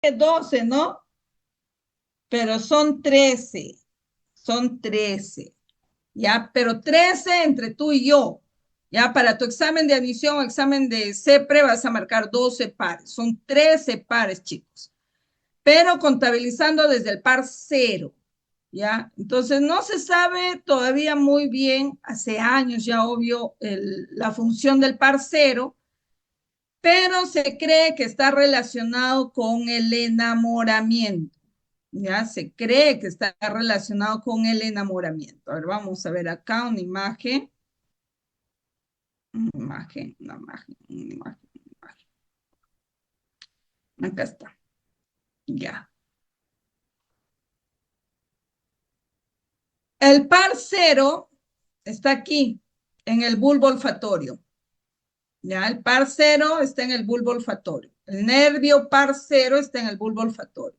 12, ¿no? Pero son 13, ¿ya? Pero 13 entre tú y yo, ¿ya? Para tu examen de admisión o examen de CEPRE vas a marcar 12 pares, son 13 pares, chicos, pero contabilizando desde el par cero, ¿ya? Entonces no se sabe todavía muy bien, hace años ya obvio, la función del par cero, pero se cree que está relacionado con el enamoramiento. Ya se cree que está relacionado con el enamoramiento. A ver, vamos a ver acá una imagen. Una imagen, una imagen, una imagen, una imagen. Acá está. Ya. El par cero está aquí, en el bulbo olfatorio. Ya, el par cero está en el bulbo olfatorio. El nervio par cero está en el bulbo olfatorio.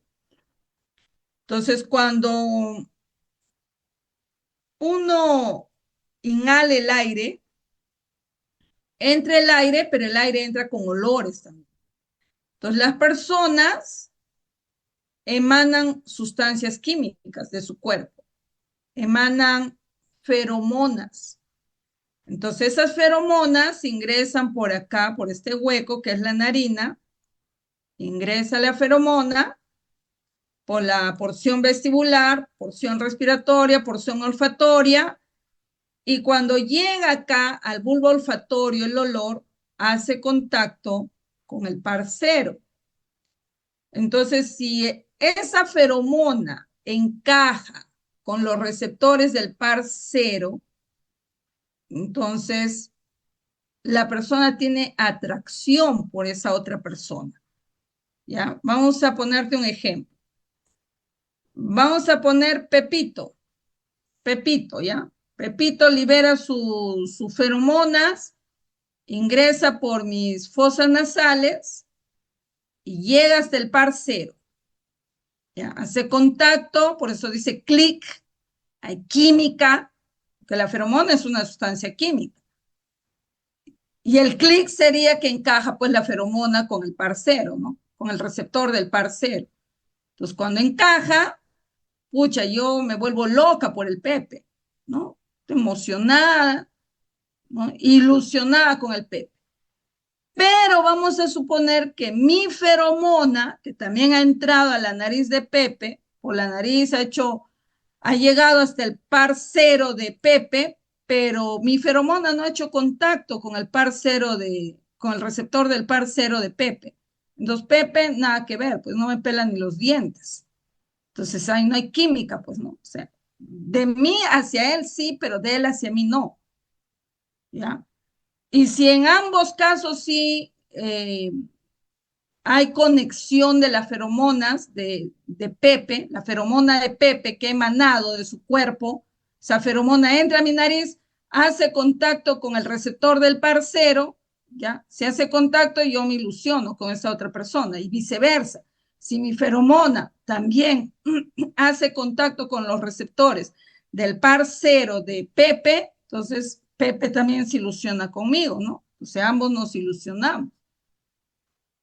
Entonces, cuando uno inhala el aire, entra el aire, pero el aire entra con olores también. Entonces, las personas emanan sustancias químicas de su cuerpo, emanan feromonas. Entonces, esas feromonas ingresan por acá, por este hueco que es la narina, ingresa la feromona por la porción vestibular, porción respiratoria, porción olfatoria, y cuando llega acá al bulbo olfatorio, el olor hace contacto con el parcero. Entonces, si esa feromona encaja con los receptores del parcero, entonces la persona tiene atracción por esa otra persona. ¿Ya? Vamos a ponerte un ejemplo. Vamos a poner Pepito. Pepito, ¿ya? Pepito libera sus feromonas, ingresa por mis fosas nasales y llega hasta el par cero. ¿Ya? Hace contacto, por eso dice clic, hay química, que la feromona es una sustancia química. Y el clic sería que encaja pues la feromona con el par cero, ¿no? Con el receptor del par cero. Entonces, cuando encaja, pucha, yo me vuelvo loca por el Pepe, ¿no? Estoy emocionada, ¿no? Ilusionada con el Pepe. Pero vamos a suponer que mi feromona, que también ha entrado a la nariz de Pepe, por la nariz ha llegado hasta el par cero de Pepe, pero mi feromona no ha hecho contacto con el par cero con el receptor del par cero de Pepe. Entonces Pepe, nada que ver, pues no me pelan ni los dientes. Entonces ahí no hay química, pues no. O sea, de mí hacia él sí, pero de él hacia mí no. ¿Ya? Y si en ambos casos sí hay conexión de las feromonas de Pepe, la feromona de Pepe que ha emanado de su cuerpo, esa feromona entra a mi nariz, hace contacto con el receptor del parcero, ¿ya? Si hace contacto, yo me ilusiono con esa otra persona y viceversa. Si mi feromona también hace contacto con los receptores del parcero de Pepe, entonces Pepe también se ilusiona conmigo, ¿no? O sea, ambos nos ilusionamos.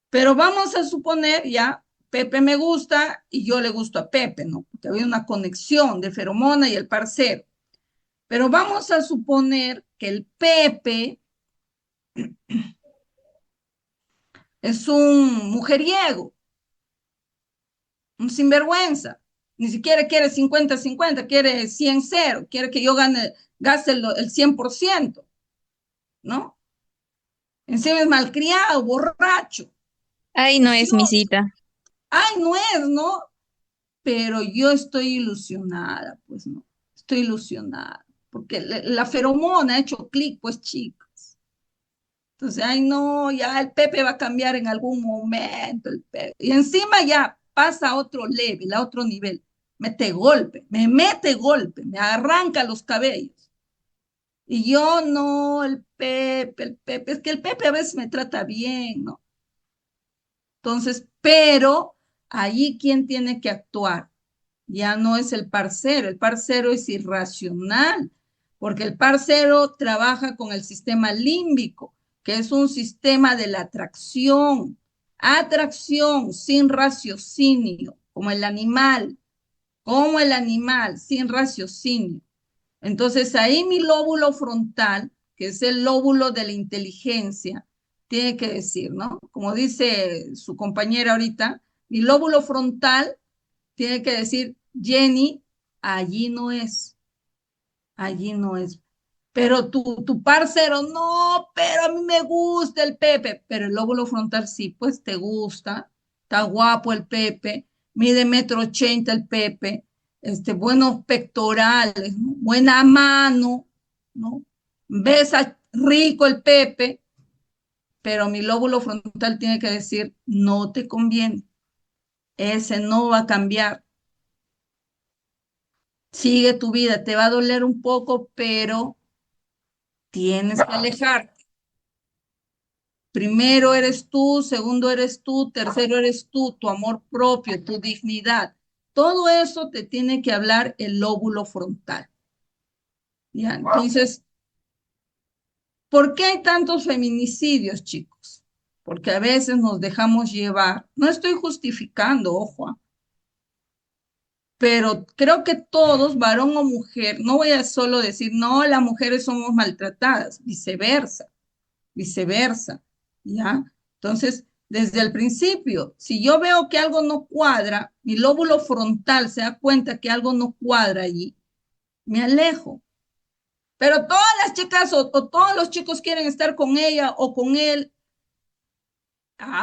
Pero vamos a suponer ya, Pepe me gusta y yo le gusto a Pepe, ¿no? Porque había una conexión de feromona y el parcero. Pero vamos a suponer que el Pepe es un mujeriego, un sinvergüenza. Ni siquiera quiere 50-50, quiere 100-0, quiere que yo gaste el 100%, ¿no? Encima es malcriado, borracho, Ay, no es mi vicioso. cita. Ay, no es, ¿no? Pero yo estoy ilusionada, pues no, estoy ilusionada, porque la feromona ha hecho clic, pues chicas. Entonces, ay no, ya el Pepe va a cambiar en algún momento, el Pepe. Y encima ya pasa a otro level, a otro nivel. Mete golpe, me arranca los cabellos. Y yo no, el Pepe, es que el Pepe a veces me trata bien, ¿no? Entonces, pero allí, ¿quién tiene que actuar? Ya no es el parcero es irracional, porque el parcero trabaja con el sistema límbico, que es un sistema de la atracción. Atracción sin raciocinio, como el animal, sin raciocinio. Entonces ahí mi lóbulo frontal, que es el lóbulo de la inteligencia, tiene que decir, ¿no? Como dice su compañera ahorita, mi lóbulo frontal tiene que decir, Jenny, allí no es, allí no es. Pero tu parcero, no, pero a mí me gusta el Pepe, pero el lóbulo frontal sí, pues te gusta, está guapo el Pepe, mide 1,80 m el Pepe, buenos pectorales, ¿no? Buena mano, ¿no? Besa rico el Pepe, pero mi lóbulo frontal tiene que decir, no te conviene, ese no va a cambiar, sigue tu vida, te va a doler un poco, pero tienes que alejarte. Primero eres tú, segundo eres tú, tercero eres tú, tu amor propio, tu dignidad. Todo eso te tiene que hablar el lóbulo frontal. ¿Ya? Entonces, ¿por qué hay tantos feminicidios, chicos? Porque a veces nos dejamos llevar. No estoy justificando, ojo, pero creo que todos, varón o mujer, no voy a solo decir, no, las mujeres somos maltratadas, viceversa, viceversa, ¿ya? Entonces, desde el principio, si yo veo que algo no cuadra, mi lóbulo frontal se da cuenta que algo no cuadra allí, me alejo. Pero todas las chicas o todos los chicos quieren estar con ella o con él,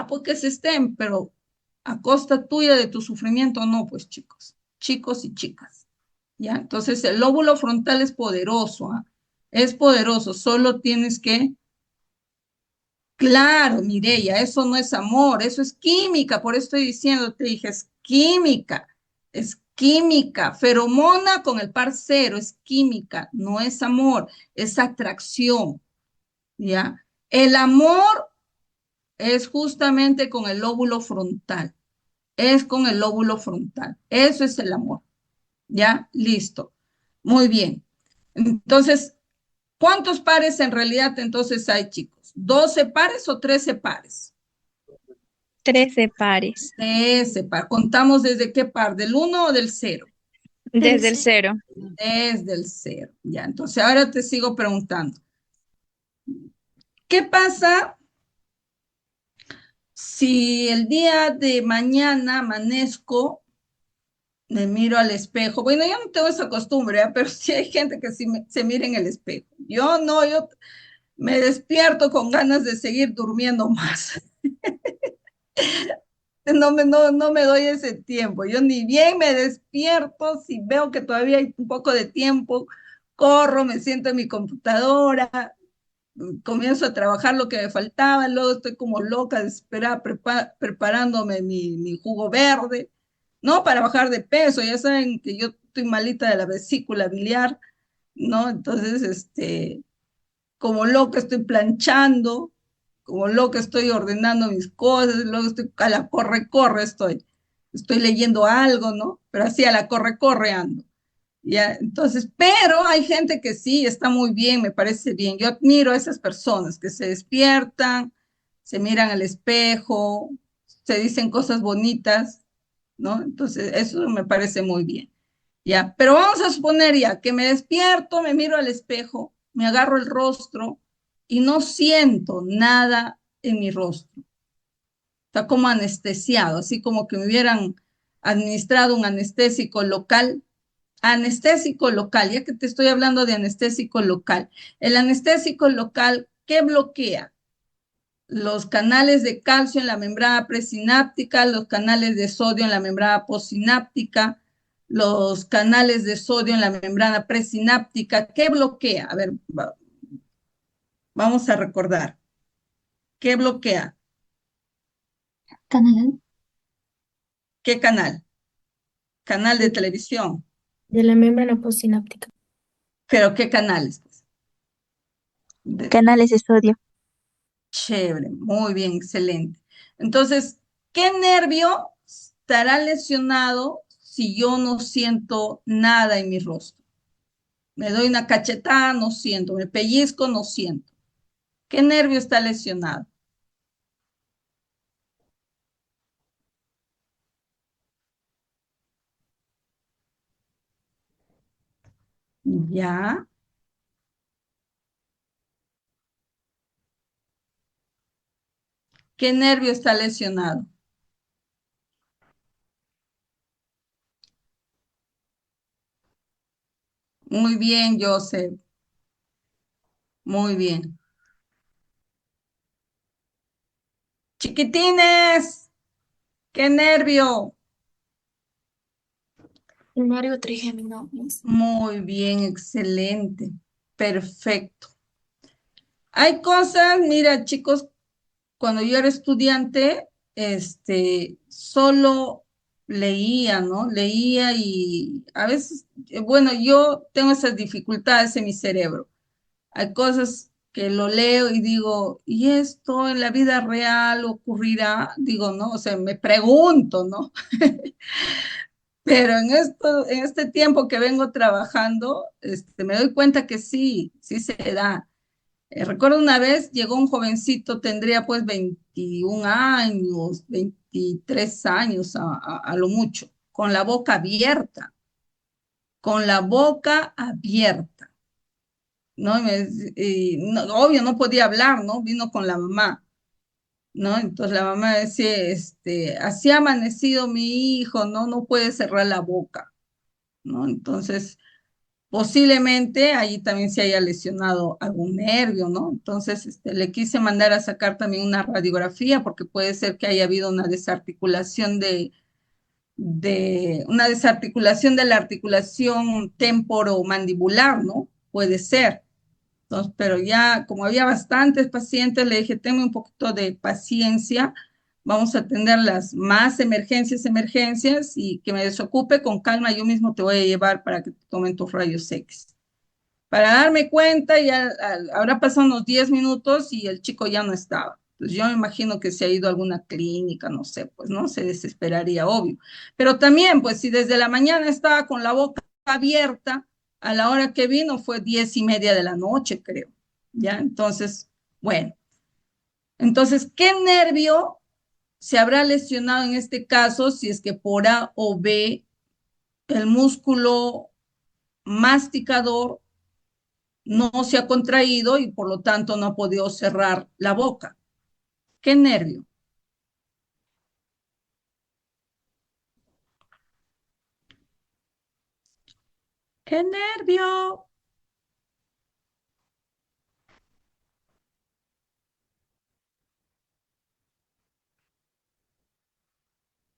pues que se estén, pero a costa tuya de tu sufrimiento, no, pues chicos, chicos y chicas, ¿ya? Entonces el lóbulo frontal es poderoso, ¿ah? Es poderoso, solo tienes que. Claro, Mireya, eso no es amor, eso es química, por eso estoy diciendo, te dije, es química, feromona con el parcero, es química, no es amor, es atracción, ¿ya? El amor es justamente con el lóbulo frontal, es con el lóbulo frontal, eso es el amor, ¿ya? Listo, muy bien. Entonces, ¿cuántos pares en realidad entonces hay, chicos? ¿12 pares o 13 pares? 13 pares. Ese par. ¿Contamos desde qué par? ¿Del uno o del cero? Desde el 0. Desde el cero. Ya, entonces ahora te sigo preguntando. ¿Qué pasa si el día de mañana amanezco, me miro al espejo? Bueno, yo no tengo esa costumbre, ¿eh? Pero sí hay gente que sí se mira en el espejo. Yo no, yo me despierto con ganas de seguir durmiendo más. No me doy ese tiempo. Yo ni bien me despierto, si veo que todavía hay un poco de tiempo, corro, me siento en mi computadora, comienzo a trabajar lo que me faltaba, luego estoy como loca, desesperada, preparándome mi jugo verde, ¿no? Para bajar de peso. Ya saben que yo estoy malita de la vesícula biliar, ¿no? Entonces, como loca estoy planchando, como loca estoy ordenando mis cosas, luego estoy a la corre, corre, estoy leyendo algo, ¿no? Pero así a la corre, corre ando. Ya, entonces, pero hay gente que sí está muy bien, me parece bien. Yo admiro a esas personas que se despiertan, se miran al espejo, se dicen cosas bonitas, ¿no? Entonces, eso me parece muy bien. Ya, pero vamos a suponer ya que me despierto, me miro al espejo, me agarro el rostro y no siento nada en mi rostro. Está como anestesiado, así como que me hubieran administrado un anestésico local, ya que te estoy hablando de anestésico local. El anestésico local, ¿qué bloquea? Los canales de calcio en la membrana presináptica, los canales de sodio en la membrana postsináptica, los canales de sodio en la membrana presináptica. ¿Qué bloquea? A ver, vamos a recordar. ¿Qué bloquea? Canal ¿Qué canal? Canal de televisión. de la membrana postsináptica. ¿Pero qué canales? De, Canales de sodio. chévere, muy bien, excelente. Entonces, ¿qué nervio estará lesionado si yo no siento nada en mi rostro? Me doy una cachetada, no siento, me pellizco, no siento. ¿Qué nervio está lesionado? Ya. ¿Qué nervio está lesionado? Muy bien, Joseph. Muy bien. Chiquitines, ¿qué nervio? El nervio trigémino, Miss. Muy bien, excelente. Perfecto. Hay cosas, mira, chicos, cuando yo era estudiante, solo leía, ¿no? Leía y a veces, bueno, yo tengo esas dificultades en mi cerebro. Hay cosas que lo leo y digo, ¿y esto en la vida real ocurrirá? Digo, ¿no? O sea, me pregunto, ¿no? Pero en este tiempo que vengo trabajando, me doy cuenta que sí, sí se da. Recuerdo una vez llegó un jovencito, tendría pues 21 años, 23 años a lo mucho, con la boca abierta, ¿no? Obvio, no podía hablar, ¿no? Vino con la mamá, ¿no? Entonces la mamá decía, así ha amanecido mi hijo, ¿no? No puede cerrar la boca, ¿no? Entonces posiblemente ahí también se haya lesionado algún nervio, ¿no? Entonces, le quise mandar a sacar también una radiografía porque puede ser que haya habido una desarticulación una desarticulación de la articulación temporomandibular, ¿no? Puede ser. Entonces, pero ya como había bastantes pacientes, le dije, tenme un poquito de paciencia, vamos a atender las más emergencias y que me desocupe con calma, yo mismo te voy a llevar para que te tomen tus rayos X. Para darme cuenta, ya habrá pasado unos 10 minutos y el chico ya no estaba. Pues yo me imagino que se ha ido a alguna clínica, no sé, pues no se desesperaría, obvio. Pero también, pues si desde la mañana estaba con la boca abierta, a la hora que vino fue 10:30 de la noche, creo. Ya, entonces, bueno. Entonces, ¿qué nervio se habrá lesionado en este caso si es que por A o B el músculo masticador no se ha contraído y por lo tanto no ha podido cerrar la boca? ¿Qué nervio? ¿Qué nervio?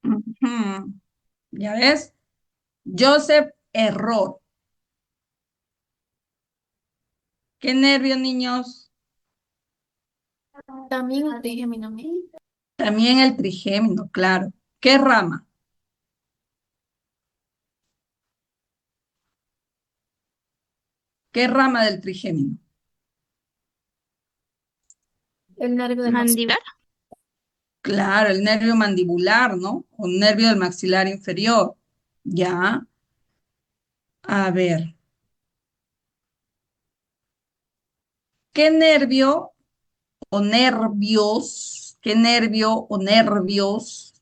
Ujú. ¿Ya ves? Joseph, error. ¿Qué nervio, niños? También el trigémino, Miss. También el trigémino, claro. ¿Qué rama? ¿Qué rama del trigémino? El nervio del maxilar. Mandibular. Claro, el nervio mandibular, ¿no? O nervio del maxilar inferior. Ya. A ver. ¿Qué nervio o nervios? ¿Qué nervio o nervios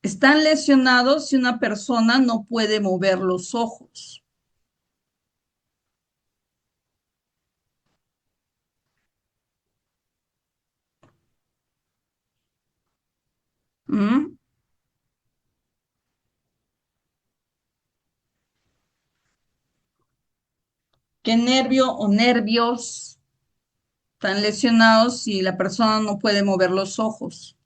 están lesionados si una persona no puede mover los ojos? ¿Mm? ¿Qué nervio o nervios están lesionados si la persona no puede mover los ojos?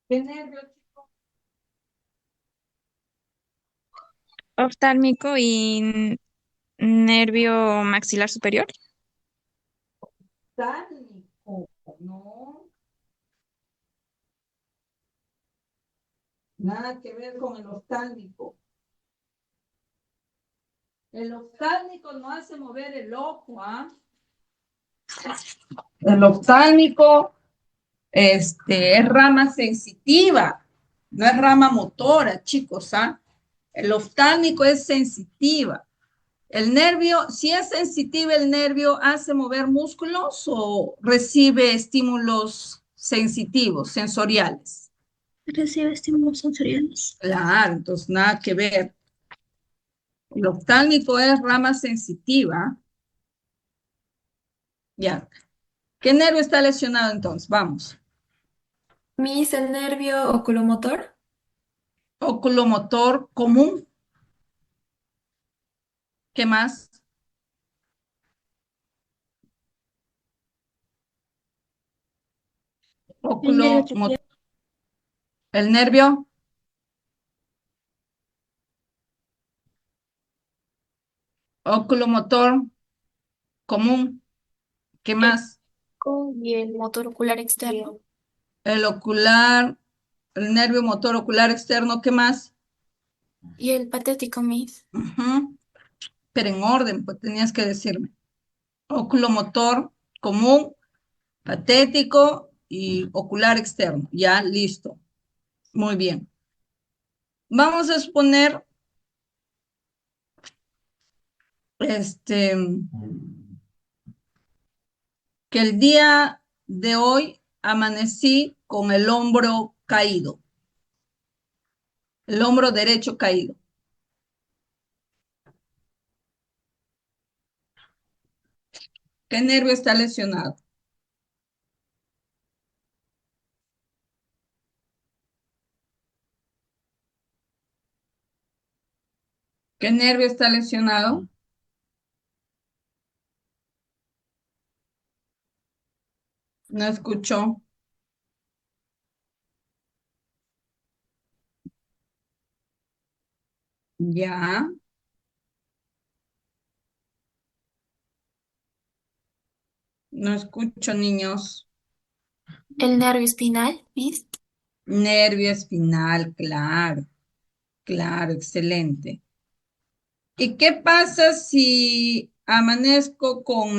¿Qué nervio Oftálmico y nervio maxilar superior. oftálmico? No, nada que ver con el oftálmico. El oftálmico no hace mover el ojo, ¿ah? El oftálmico, es rama sensitiva, no es rama motora, chicos, ¿ah? El oftálmico es sensitiva. El nervio, si es sensitiva el nervio, ¿hace mover músculos o recibe estímulos sensitivos, sensoriales? Recibe estímulos sensoriales. Claro, entonces nada que ver. El oftálmico es rama sensitiva. Ya. ¿Qué nervio está lesionado entonces? Vamos. Miss, el nervio oculomotor. Oculomotor común. ¿Qué más? El nervio Oculomotor. traqueal. El nervio oculomotor común. ¿Qué El más? y el motor ocular externo. El ocular, el nervio motor ocular externo. ¿Qué más? Y el patético, Miss. Ujú. Pero en orden, pues tenías que decirme. Oculomotor común, patético y ocular externo. Ya, listo. Muy bien. Vamos a exponer este, que el día de hoy amanecí con el hombro caído, el hombro derecho caído. ¿Qué nervio está lesionado? ¿Qué nervio está lesionado? No escuchó. Ya, no escucho, niños. El nervio espinal, Miss. Nervio espinal, claro, claro, excelente. ¿Y qué pasa si amanezco con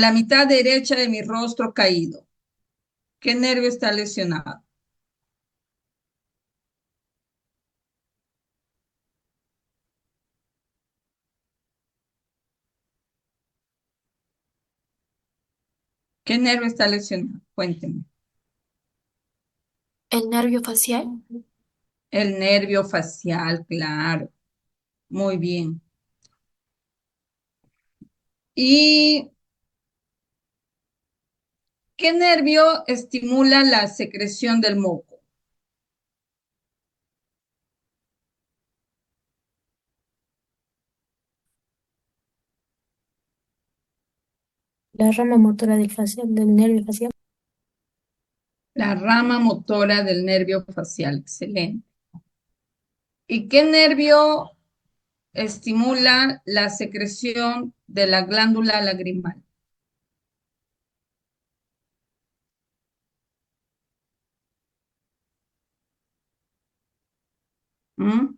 la mitad derecha de mi rostro caído? ¿Qué nervio está lesionado? ¿Qué nervio está lesionado? Cuéntenme. El nervio facial. El nervio facial, claro. Muy bien. ¿Y qué nervio estimula la secreción del moco? La rama motora del facial, del nervio facial. La rama motora del nervio facial, excelente. ¿Y qué nervio estimula la secreción de la glándula lagrimal? ¿Mm?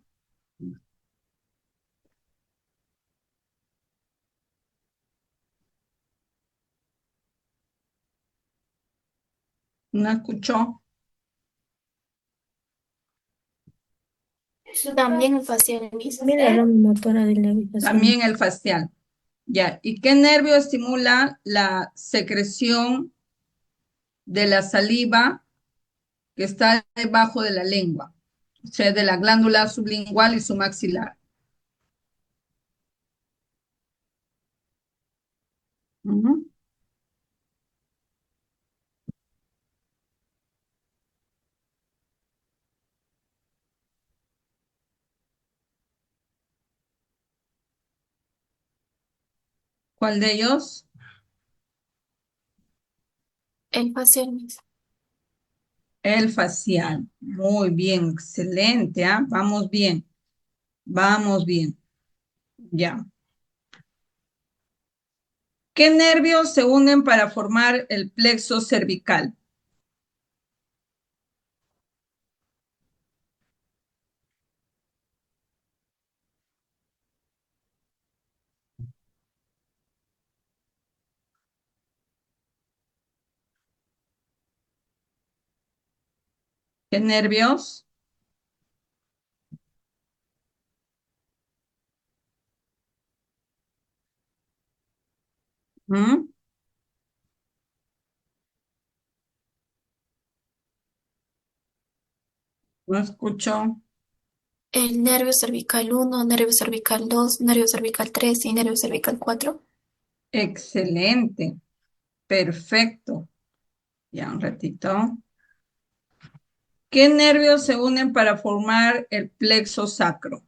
¿No escuchó? También el facial, Miss. También la rama motora del nervio facial. También el facial. Ya. ¿Y qué nervio estimula la secreción de la saliva que está debajo de la lengua? O sea, de la glándula sublingual y su maxilar. Ujú. ¿Cuál de ellos? El facial, Miss. El facial. Muy bien, excelente, ¿ah? Vamos bien, vamos bien. Ya. ¿Qué nervios se unen para formar el plexo cervical? ¿Qué nervios? ¿Mm? No escucho. El nervio cervical 1, nervio cervical 2, nervio cervical 3 y nervio cervical 4. Excelente. Perfecto. Ya un ratito. ¿Qué nervios se unen para formar el plexo sacro?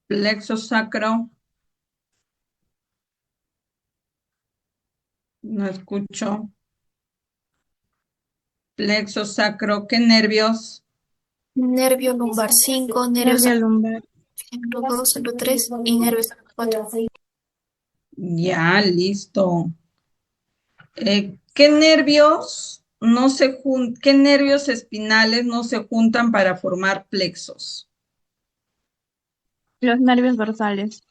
Plexo sacro. No escucho. Plexo sacro. ¿Qué nervios? Nervio lumbar 5, nervio Nervio lumbar. cervical 2, el 3 y nervio cervical 4. Ya, listo. ¿Qué nervios no se qué nervios espinales no se juntan para formar plexos? Los nervios dorsales.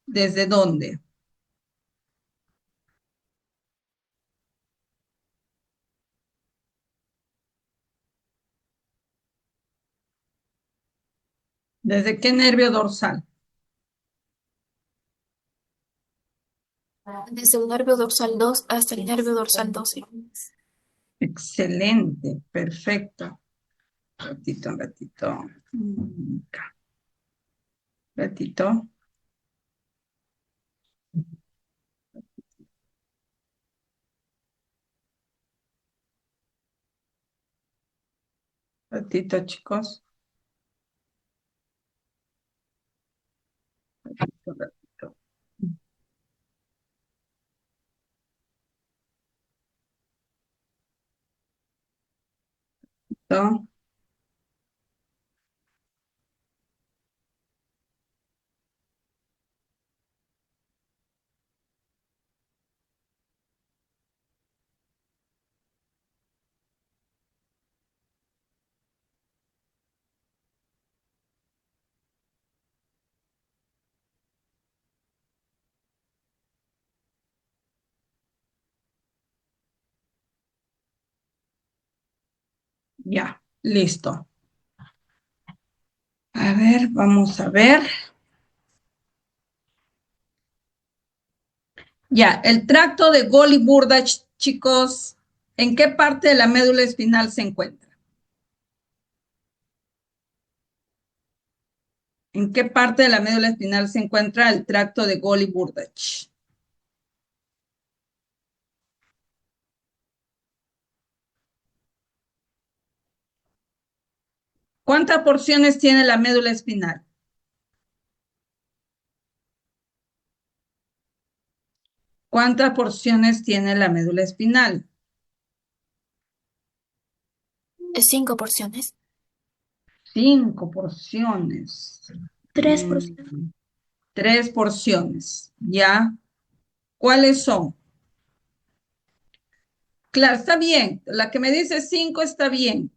¿Desde dónde? ¿Desde qué nervio dorsal? Desde el nervio dorsal 2 hasta el nervio dorsal 12. Excelente, perfecto. Un ratito. Acá. Ratito. Ratito, chicos. Ratito. Ratito. Ya, listo. A ver, vamos a ver. Ya, el tracto de Golgi-Burdach, chicos, ¿en qué parte de la médula espinal se encuentra? ¿En qué parte de la médula espinal se encuentra el tracto de Golgi-Burdach? ¿Cuántas porciones tiene la médula espinal? ¿Cuántas porciones tiene la médula espinal? 5 porciones. 5 porciones. 3 porciones. 3 porciones, ¿ya? ¿Cuáles son? Claro, está bien. La que me dice 5 está bien.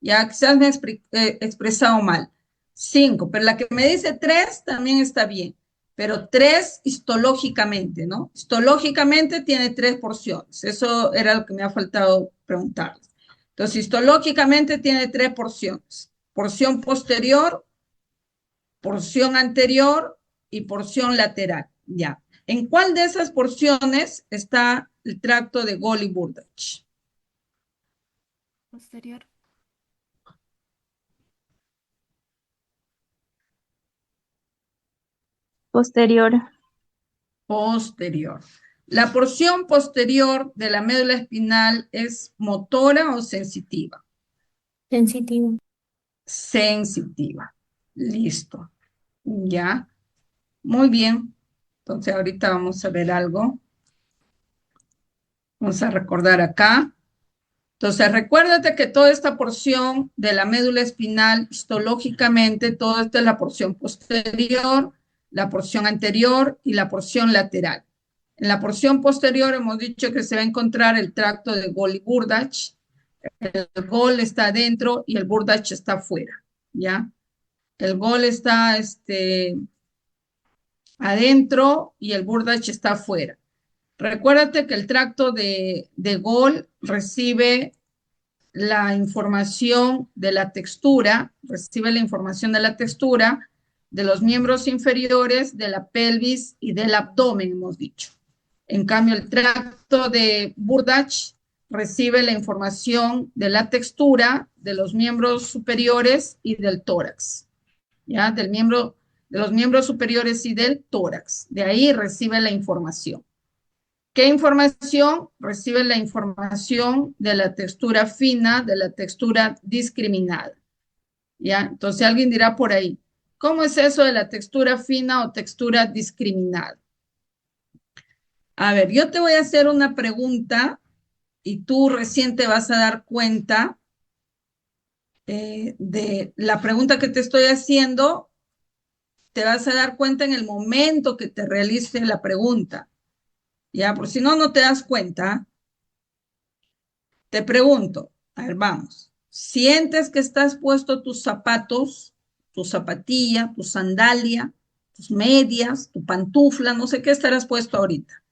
Ya quizás me he expresado mal. 5, pero la que me dice 3 también está bien. Pero 3 histológicamente, ¿no? Histológicamente tiene 3 porciones. Eso era lo que me ha faltado preguntarles. Entonces, histológicamente tiene 3 porciones. Porción posterior, porción anterior y porción lateral. Ya. ¿En cuál de esas porciones está el tracto de Golgi-Burdach? Posterior. Posterior. Posterior. ¿La porción posterior de la médula espinal es motora o sensitiva? Sensitivo. Sensitiva. Listo. Ya. Muy bien. Entonces ahorita vamos a ver algo. Vamos a recordar acá. Entonces, recuérdate que toda esta porción de la médula espinal, histológicamente, toda esta es la porción posterior, la porción anterior y la porción lateral. En la porción posterior hemos dicho que se va a encontrar el tracto de Gol y Burdach. El Gol está adentro y el Burdach está afuera, ¿ya? El Gol está adentro y el Burdach está afuera. Recuérdate que el tracto de Gol recibe la información de la textura, recibe la información de la textura de los miembros inferiores, de la pelvis y del abdomen, hemos dicho. En cambio, el tracto de Burdach recibe la información de la textura de los miembros superiores y del tórax, ¿ya? De los miembros superiores y del tórax. De ahí recibe la información. ¿Qué información? Recibe la información de la textura fina, de la textura discriminada. ¿Ya? Entonces alguien dirá por ahí, ¿cómo es eso de la textura fina o textura discriminada? A ver, yo te voy a hacer una pregunta y tú recién te vas a dar cuenta de la pregunta que te estoy haciendo, te vas a dar cuenta en el momento que te realice la pregunta. Ya, por si no, no te das cuenta. Te pregunto, a ver, vamos. ¿Sientes que estás puesto tus zapatos, tu zapatilla, tu sandalia, tus medias, tu pantufla, no sé qué estarás puesto ahorita?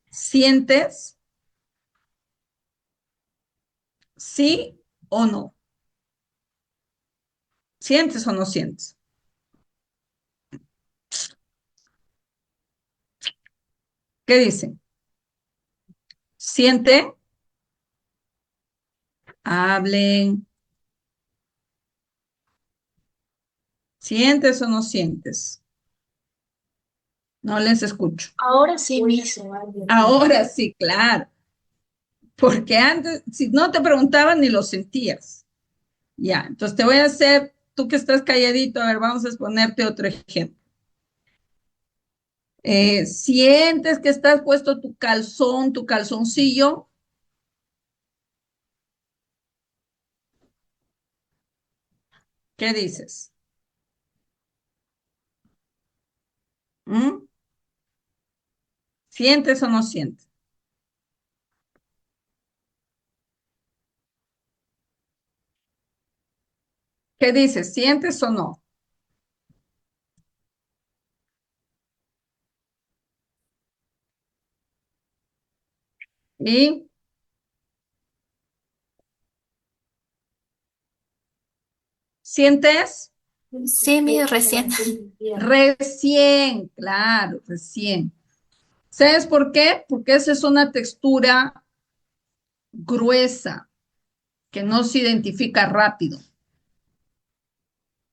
¿Sientes? ¿Sí o no? ¿Sientes o no sientes? ¿Qué dicen? ¿Siente? Hablen. ¿Sientes o no sientes? No les escucho. Ahora sí, Miss. Ahora sí, claro. Porque antes, si no te preguntaban, ni lo sentías. Ya, entonces te voy a hacer, tú que estás calladito, a ver, vamos a exponerte otro ejemplo. ¿Sientes que estás puesto tu calzón, tu calzoncillo? ¿Qué dices? ¿Mm? ¿Sientes o no sientes? ¿Qué dices? ¿Sientes o no? ¿Y sientes? Sí, Miss, recién. Recién, claro, recién. ¿Sabes por qué? Porque esa es una textura gruesa que no se identifica rápido.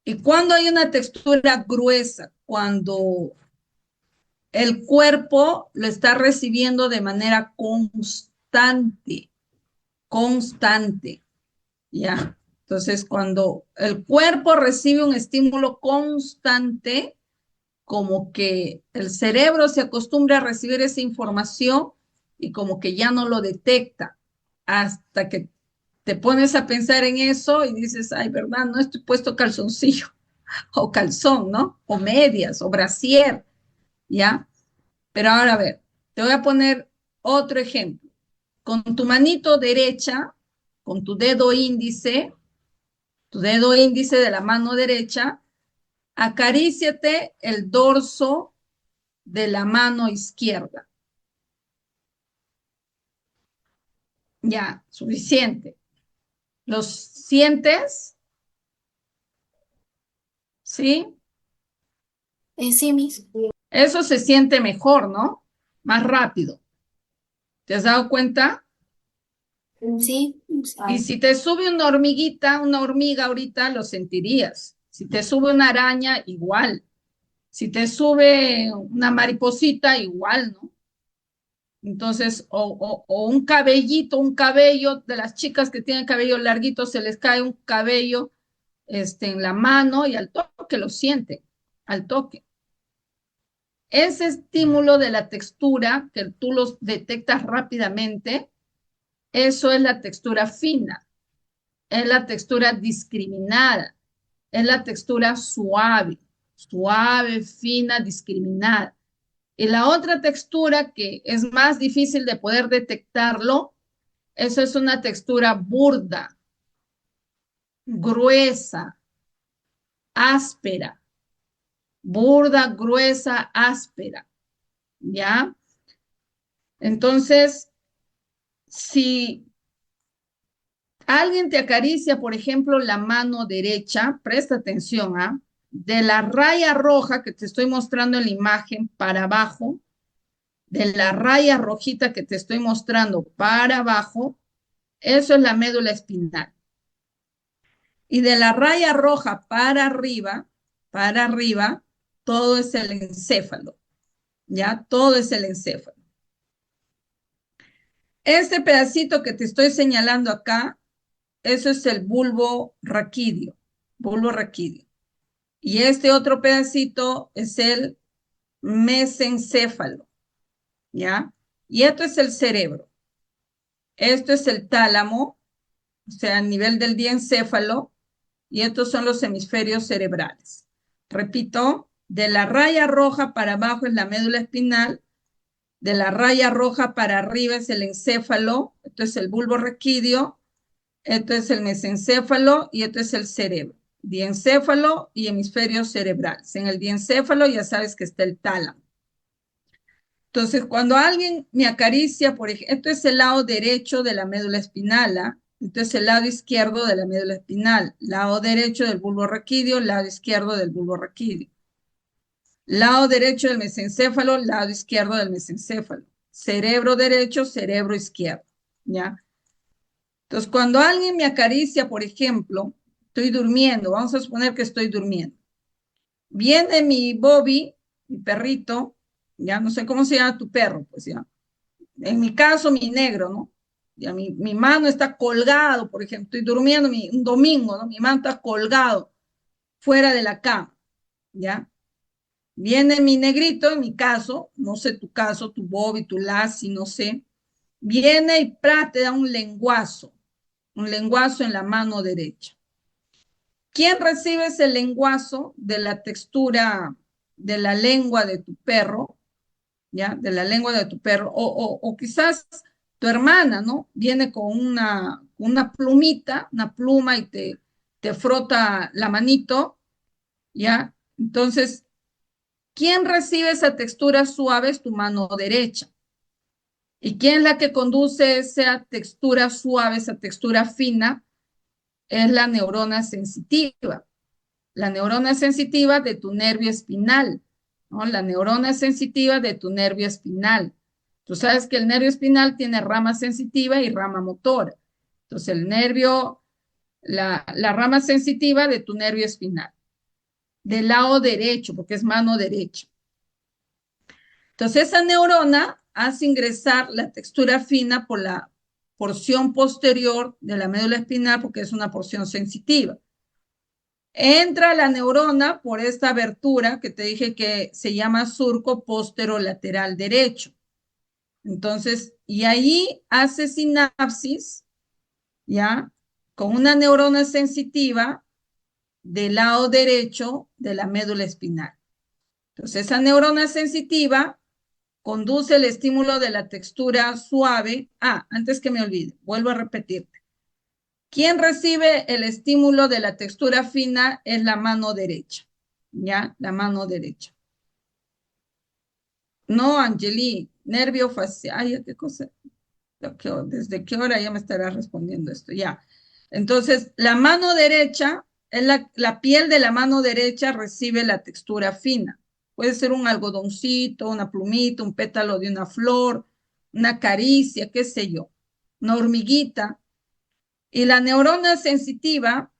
Y cuando hay una textura gruesa, cuando el cuerpo lo está recibiendo de manera constante, constante, ¿ya? Entonces, cuando el cuerpo recibe un estímulo constante, como que el cerebro se acostumbra a recibir esa información y como que ya no lo detecta hasta que te pones a pensar en eso y dices, ay, ¿verdad? No estoy puesto calzoncillo o calzón, ¿no? O medias o brasier, ¿ya? Pero ahora a ver, te voy a poner otro ejemplo. Con tu manito derecha, con tu dedo índice de la mano derecha, acaríciate el dorso de la mano izquierda. Ya, suficiente. ¿Los sientes? ¿Sí? Sí, Miss. Eso se siente mejor, ¿no? Más rápido. ¿Te has dado cuenta? Sí. Y si te sube una hormiguita, una hormiga ahorita, lo sentirías. Si te sube una araña, igual. Si te sube una mariposita, igual, ¿no? Entonces, o un cabellito, un cabello de las chicas que tienen cabello larguito, se les cae un cabello en la mano y al toque lo sienten, al toque. Ese estímulo de la textura, que tú los detectas rápidamente, eso es la textura fina, es la textura discriminada, es la textura suave, suave, fina, discriminada. Y la otra textura que es más difícil de poder detectarlo, eso es una textura burda, gruesa, áspera, burda, gruesa, áspera, ¿ya? Entonces, si alguien te acaricia, por ejemplo, la mano derecha, presta atención, ¿ah? De la raya roja que te estoy mostrando en la imagen para abajo, de la raya rojita que te estoy mostrando para abajo, eso es la médula espinal. Y de la raya roja para arriba, todo es el encéfalo, ¿ya? Todo es el encéfalo. Este pedacito que te estoy señalando acá, eso es el bulbo raquídeo, bulbo raquídeo. Y este otro pedacito es el mesencéfalo, ¿ya? Y esto es el cerebro. Esto es el tálamo, o sea, a nivel del diencéfalo, y estos son los hemisferios cerebrales. Repito, de la raya roja para abajo es la médula espinal, de la raya roja para arriba es el encéfalo, esto es el bulbo raquídeo, esto es el mesencéfalo y esto es el cerebro. Diencéfalo y hemisferios cerebrales. En el diencéfalo ya sabes que está el tálamo. Entonces, cuando alguien me acaricia, por ejemplo, esto es el lado derecho de la médula espinal, ¿ah? Esto es el lado izquierdo de la médula espinal, lado derecho del bulbo raquídeo, lado izquierdo del bulbo raquídeo. Lado derecho del mesencéfalo, lado izquierdo del mesencéfalo. Cerebro derecho, cerebro izquierdo, ¿ya? Entonces, cuando alguien me acaricia, por ejemplo, estoy durmiendo, vamos a suponer que estoy durmiendo. Viene mi Bobby, mi perrito, ya no sé cómo se llama tu perro, pues ya. En mi caso, mi negro, ¿no? Ya mi mano está colgado, por ejemplo, estoy durmiendo un domingo, ¿no? Mi mano está colgado fuera de la cama, ¿ya? Viene mi negrito, en mi caso, no sé tu caso, tu Bobby, tu Lassie, no sé. Viene y te da un lenguazo en la mano derecha. ¿Quién recibe ese lenguazo de la textura de la lengua de tu perro? ¿Ya? De la lengua de tu perro. O quizás tu hermana, ¿no? Viene con una plumita, una pluma y te frota la manito, ¿ya? Entonces, ¿quién recibe esa textura suave? Es tu mano derecha. ¿Y quién es la que conduce esa textura suave, esa textura fina? Es la neurona sensitiva. La neurona sensitiva de tu nervio espinal, ¿no? La neurona sensitiva de tu nervio espinal. Tú sabes que el nervio espinal tiene rama sensitiva y rama motora. Entonces, el nervio, la rama sensitiva de tu nervio espinal, del lado derecho, porque es mano derecha. Entonces, esa neurona hace ingresar la textura fina por la porción posterior de la médula espinal, porque es una porción sensitiva. Entra la neurona por esta abertura que te dije que se llama surco posterolateral derecho. Entonces, y ahí hace sinapsis, ¿ya? Con una neurona sensitiva del lado derecho de la médula espinal. Entonces, esa neurona sensitiva conduce el estímulo de la textura suave. Ah, antes que me olvide, vuelvo a repetirte. Quien recibe el estímulo de la textura fina es la mano derecha, ¿ya? La mano derecha. No, Angeli, nervio facial, ay, qué cosa, ¿desde qué hora ya me estará respondiendo esto? Ya. Entonces, la mano derecha, la piel de la mano derecha recibe la textura fina. Puede ser un algodoncito, una plumita, un pétalo de una flor, una caricia, qué sé yo, una hormiguita. Y la neurona sensitiva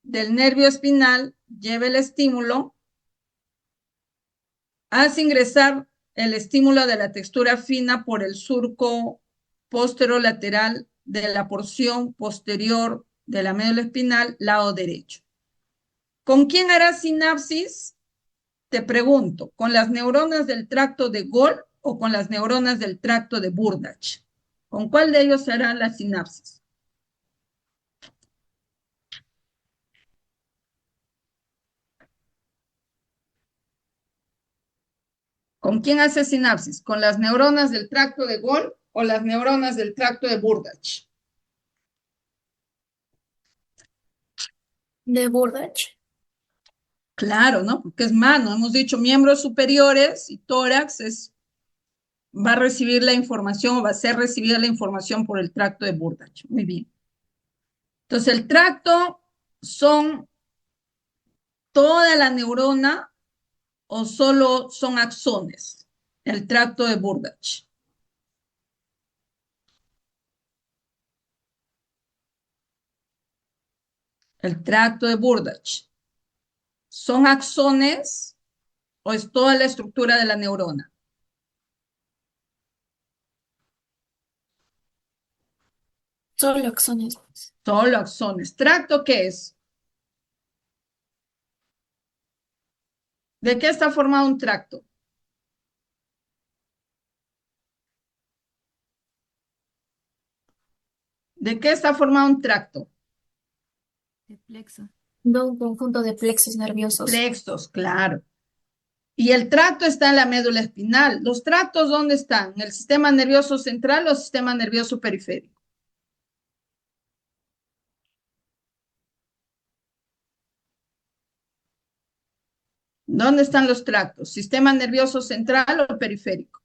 del nervio espinal lleva el estímulo, hace ingresar el estímulo de la textura fina por el surco posterolateral de la porción posterior de la médula espinal, lado derecho. ¿Con quién hará sinapsis? Te pregunto, ¿con las neuronas del tracto de Golgi o con las neuronas del tracto de Burdach? ¿Con cuál de ellos se hará la sinapsis? ¿Con quién hace sinapsis? ¿Con las neuronas del tracto de Golgi o las neuronas del tracto de Burdach? De Burdach. Claro, ¿no? Porque es mano. Hemos dicho miembros superiores y tórax va a recibir la información o va a ser recibida la información por el tracto de Burdach. Muy bien. Entonces, el tracto son toda la neurona o solo son axones. El tracto de Burdach. El tracto de Burdach. ¿Son axones o es toda la estructura de la neurona? Solo axones. Solo axones. ¿Tracto qué es? ¿De qué está formado un tracto? ¿De qué está formado un tracto? De plexo. De un conjunto de plexos nerviosos. Plexos, claro. Y el tracto está en la médula espinal. ¿Los tractos dónde están? ¿En el sistema nervioso central o sistema nervioso periférico? ¿Dónde están los tractos? ¿Sistema nervioso central o periférico?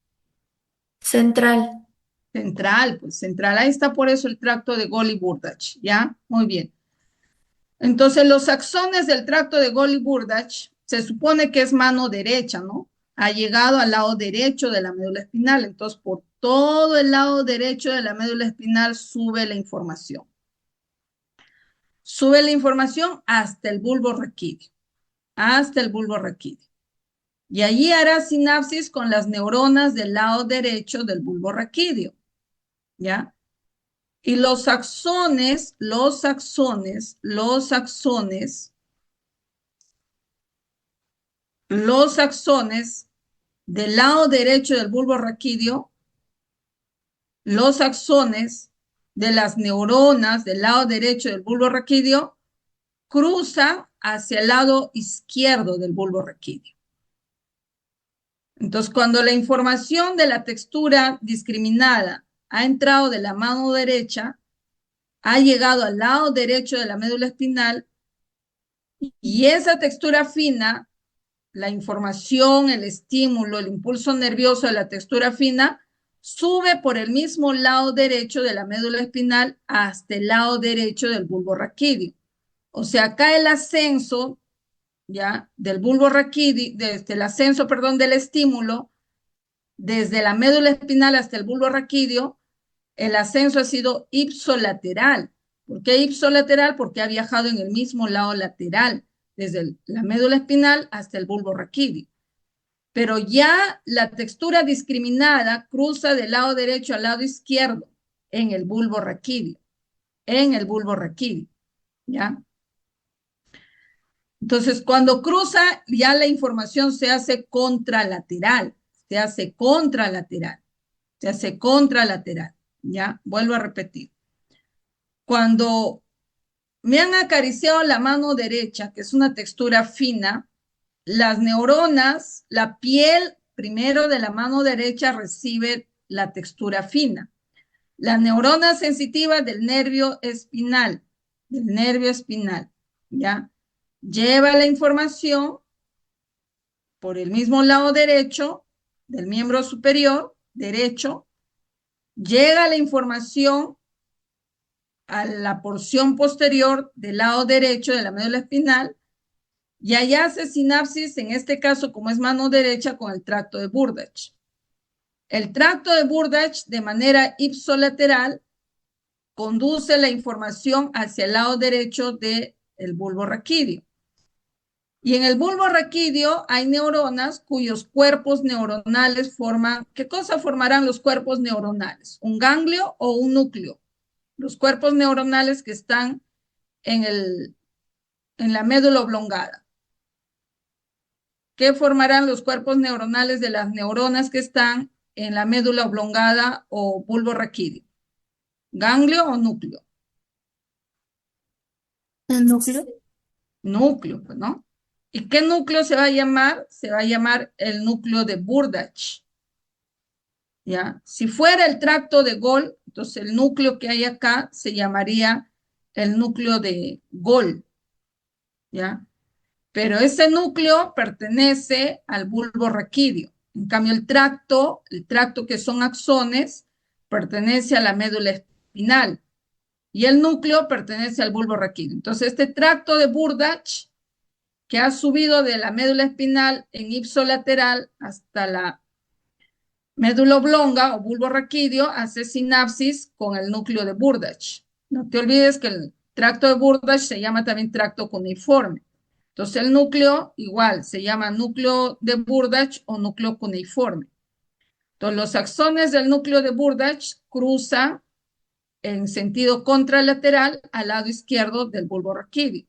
Central. Central, pues central. Ahí está por eso el tracto de Golgi-Burdach, ¿ya? Muy bien. Entonces, los axones del tracto de Golgi-Burdach se supone que es mano derecha, ¿no? Ha llegado al lado derecho de la médula espinal. Entonces, por todo el lado derecho de la médula espinal sube la información. Sube la información hasta el bulbo raquídeo. Hasta el bulbo raquídeo. Y allí hará sinapsis con las neuronas del lado derecho del bulbo raquídeo. ¿Ya? Y los axones del lado derecho del bulbo raquídeo, los axones de las neuronas del lado derecho del bulbo raquídeo cruzan hacia el lado izquierdo del bulbo raquídeo. Entonces, cuando la información de la textura discriminada ha entrado de la mano derecha, ha llegado al lado derecho de la médula espinal y esa textura fina, la información, el estímulo, el impulso nervioso de la textura fina, sube por el mismo lado derecho de la médula espinal hasta el lado derecho del bulbo raquídeo. O sea, acá el ascenso, ¿ya? Del bulbo raquídeo, desde el ascenso, perdón, del estímulo, desde la médula espinal hasta el bulbo raquídeo, el ascenso ha sido ipsolateral. ¿Por qué ipsolateral? Porque ha viajado en el mismo lado lateral, desde la médula espinal hasta el bulbo raquídeo. Pero ya la textura discriminada cruza del lado derecho al lado izquierdo en el bulbo raquídeo. En el bulbo raquídeo. ¿Ya? Entonces, cuando cruza, ya la información se hace contralateral. Se hace contralateral. Se hace contralateral. ¿Ya? Vuelvo a repetir. Cuando me han acariciado la mano derecha, que es una textura fina, las neuronas, la piel primero de la mano derecha recibe la textura fina. La neurona sensitiva del nervio espinal, ¿ya? Lleva la información por el mismo lado derecho del miembro superior, derecho, llega la información a la porción posterior del lado derecho de la médula espinal y allá hace sinapsis, en este caso como es mano derecha, con el tracto de Burdach. El tracto de Burdach de manera ipsolateral conduce la información hacia el lado derecho del bulbo raquídeo. Y en el bulbo raquídeo hay neuronas cuyos cuerpos neuronales forman, ¿qué cosa formarán los cuerpos neuronales? ¿Un ganglio o un núcleo? Los cuerpos neuronales que están en la médula oblongada. ¿Qué formarán los cuerpos neuronales de las neuronas que están en la médula oblongada o bulbo raquídeo? ¿Ganglio o núcleo? ¿El núcleo? Núcleo, pues, ¿no? ¿Y qué núcleo se va a llamar? Se va a llamar el núcleo de Burdach. ¿Ya? Si fuera el tracto de Gol, entonces el núcleo que hay acá se llamaría el núcleo de Gol. ¿Ya? Pero ese núcleo pertenece al bulbo raquídeo. En cambio, el tracto que son axones, pertenece a la médula espinal. Y el núcleo pertenece al bulbo raquídeo. Entonces, este tracto de Burdach, que ha subido de la médula espinal en ipsolateral hasta la médula oblonga o bulbo raquídeo, hace sinapsis con el núcleo de Burdach. No te olvides que el tracto de Burdach se llama también tracto cuneiforme. Entonces el núcleo igual se llama núcleo de Burdach o núcleo cuneiforme. Entonces los axones del núcleo de Burdach cruzan en sentido contralateral al lado izquierdo del bulbo raquídeo.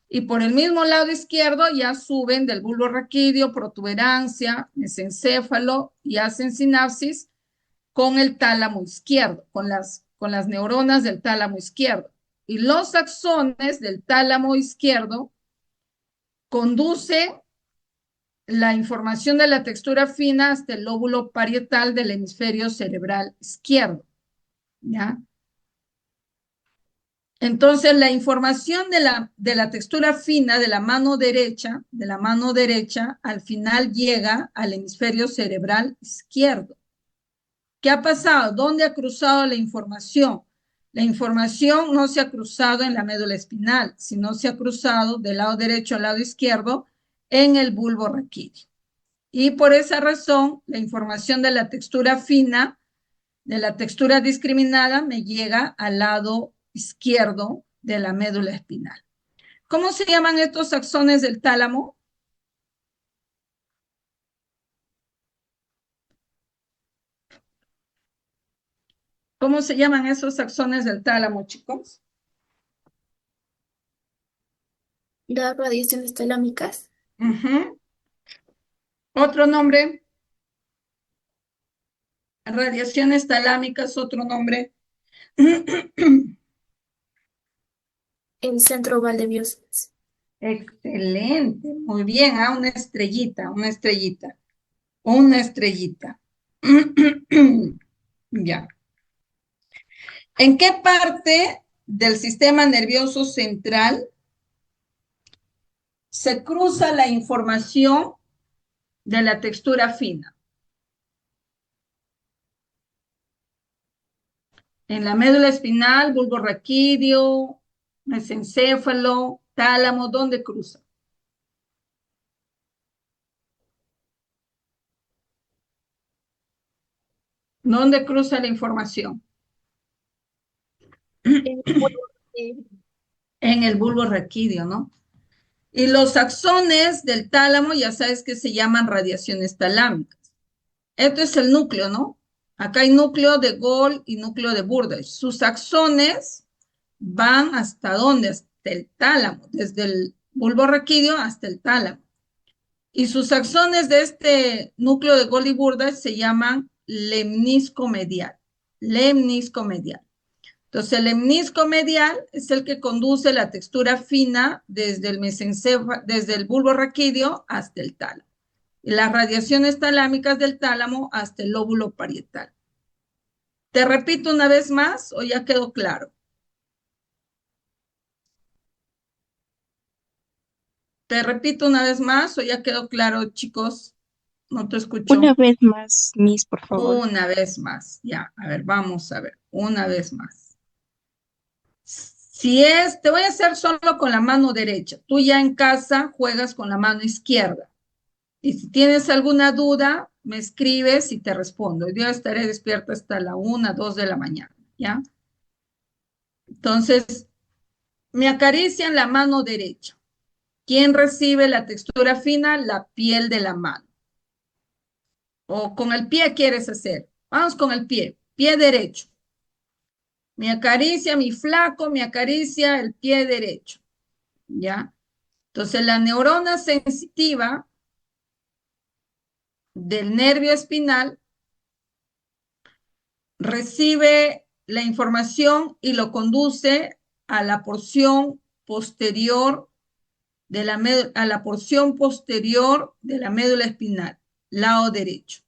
Y por el mismo lado izquierdo ya suben del bulbo raquídeo, protuberancia, mesencéfalo y hacen sinapsis con el tálamo izquierdo, con las neuronas del tálamo izquierdo. Y los axones del tálamo izquierdo conducen la información de la textura fina hasta el lóbulo parietal del hemisferio cerebral izquierdo. ¿Ya? Entonces, la información de la textura fina de la mano derecha, al final llega al hemisferio cerebral izquierdo. ¿Qué ha pasado? ¿Dónde ha cruzado la información? La información no se ha cruzado en la médula espinal, sino se ha cruzado del lado derecho al lado izquierdo en el bulbo raquídeo. Y por esa razón, la información de la textura fina, de la textura discriminada, me llega al lado izquierdo de la médula espinal. ¿Cómo se llaman estos axones del tálamo? ¿Cómo se llaman esos axones del tálamo, chicos? Las radiaciones talámicas. Otro nombre. Radiaciones talámicas, otro nombre. El centro oval de Biot. Excelente, muy bien. Ah, una estrellita, una estrellita. Una estrellita. Ya. ¿En qué parte del sistema nervioso central se cruza la información de la textura fina? En la médula espinal, bulbo raquídeo, mesencéfalo, tálamo, ¿dónde cruza? ¿Dónde cruza la información? En el bulbo raquídeo, ¿no? Y los axones del tálamo, ya sabes que se llaman radiaciones talámicas. Esto es el núcleo, ¿no? Acá hay núcleo de Gol y núcleo de Burdach. Sus axones van ¿hasta dónde? Hasta el tálamo, desde el bulbo raquídeo hasta el tálamo. Y sus axones de este núcleo de Gol y Burdach se llaman lemnisco medial. Lemnisco medial. Entonces, el lemnisco medial es el que conduce la textura fina desde el bulbo raquídeo hasta el tálamo. Y las radiaciones talámicas del tálamo hasta el lóbulo parietal. ¿Te repito una vez más o ya quedó claro? ¿Te repito una vez más o ya quedó claro, chicos? No te escucho. Una vez más, Miss, por favor. Una vez más, ya. A ver, vamos a ver. Una vez más. Te voy a hacer solo con la mano derecha. Tú ya en casa juegas con la mano izquierda. Y si tienes alguna duda, me escribes y te respondo. Yo estaré despierta hasta la 1, 2 de la mañana, ¿ya? Entonces, me acarician la mano derecha. ¿Quién recibe la textura fina? La piel de la mano. O con el pie quieres hacer. Vamos con el pie. Pie derecho. Me acaricia mi flaco, me acaricia el pie derecho. ¿Ya? Entonces, la neurona sensitiva del nervio espinal recibe la información y lo conduce a la porción posterior a la porción posterior de la médula espinal, lado derecho.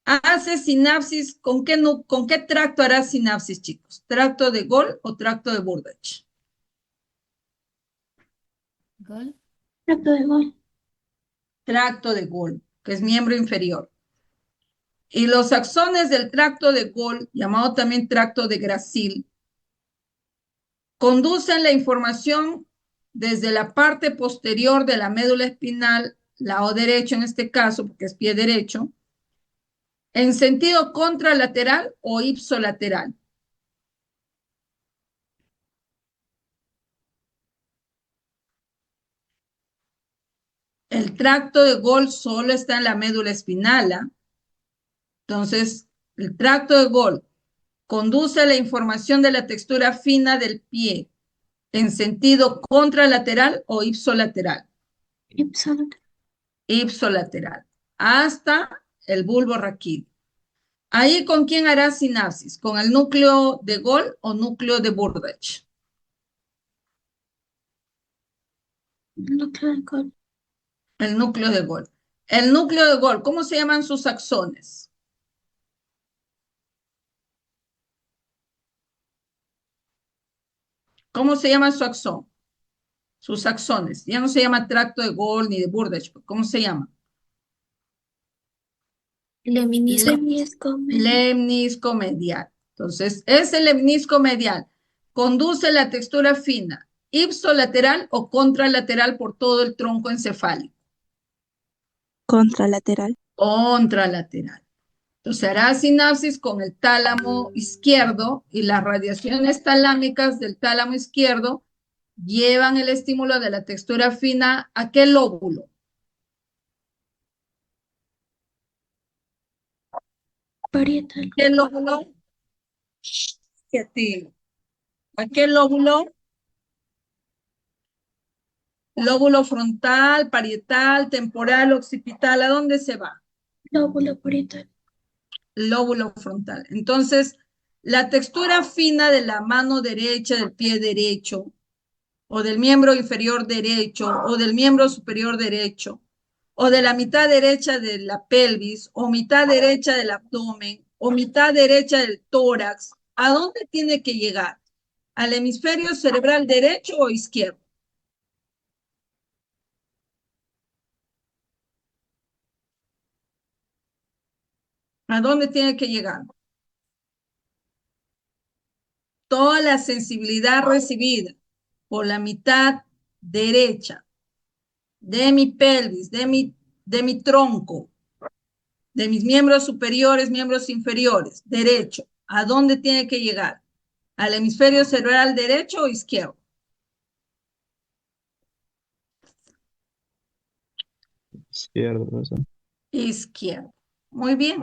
Hace sinapsis, ¿con qué tracto hará sinapsis, chicos? ¿Tracto de Gol o tracto de Burdach? Gol. Tracto de Gol. Tracto de Gol, que es miembro inferior. Y los axones del tracto de Gol, llamado también tracto de Gracil, conducen la información desde la parte posterior de la médula espinal, lado derecho en este caso, porque es pie derecho, en sentido contralateral o ipsolateral. El tracto de Gol solo está en la médula espinal, ¿ah? Entonces, el tracto de Gol conduce la información de la textura fina del pie en sentido contralateral o ipsolateral. Ipsolateral, hasta el bulbo raquídeo. Ahí, ¿con quién hará sinapsis? ¿Con el núcleo de Gol o núcleo de Burdach? El núcleo de Gol. El núcleo de Gol. El núcleo de Gol, ¿cómo se llaman sus axones? ¿Cómo se llama su axón? Sus axones. Ya no se llama tracto de Gol ni de Burdach. ¿Cómo se llama? Lemnisco medial. Lemnisco medial. Entonces, ese lemnisco medial conduce la textura fina, ipsolateral o contralateral por todo el tronco encefálico. Contralateral. Contralateral. Entonces, hará sinapsis con el tálamo izquierdo y las radiaciones talámicas del tálamo izquierdo llevan el estímulo de la textura fina a qué lóbulo. Parietal. ¿Qué lóbulo? ¿A qué lóbulo? Lóbulo frontal, parietal, temporal, occipital. ¿A dónde se va? Lóbulo parietal. Lóbulo frontal. Entonces, la textura fina de la mano derecha del pie derecho, o del miembro inferior derecho, o del miembro superior derecho, o de la mitad derecha de la pelvis, o mitad derecha del abdomen, o mitad derecha del tórax, ¿a dónde tiene que llegar? ¿Al hemisferio cerebral derecho o izquierdo? ¿A dónde tiene que llegar? Toda la sensibilidad recibida por la mitad derecha de mi pelvis, de mi tronco, de mis miembros superiores, miembros inferiores, derecho, ¿a dónde tiene que llegar? ¿Al hemisferio cerebral derecho o izquierdo? Izquierdo, profesor. Izquierdo. Muy bien.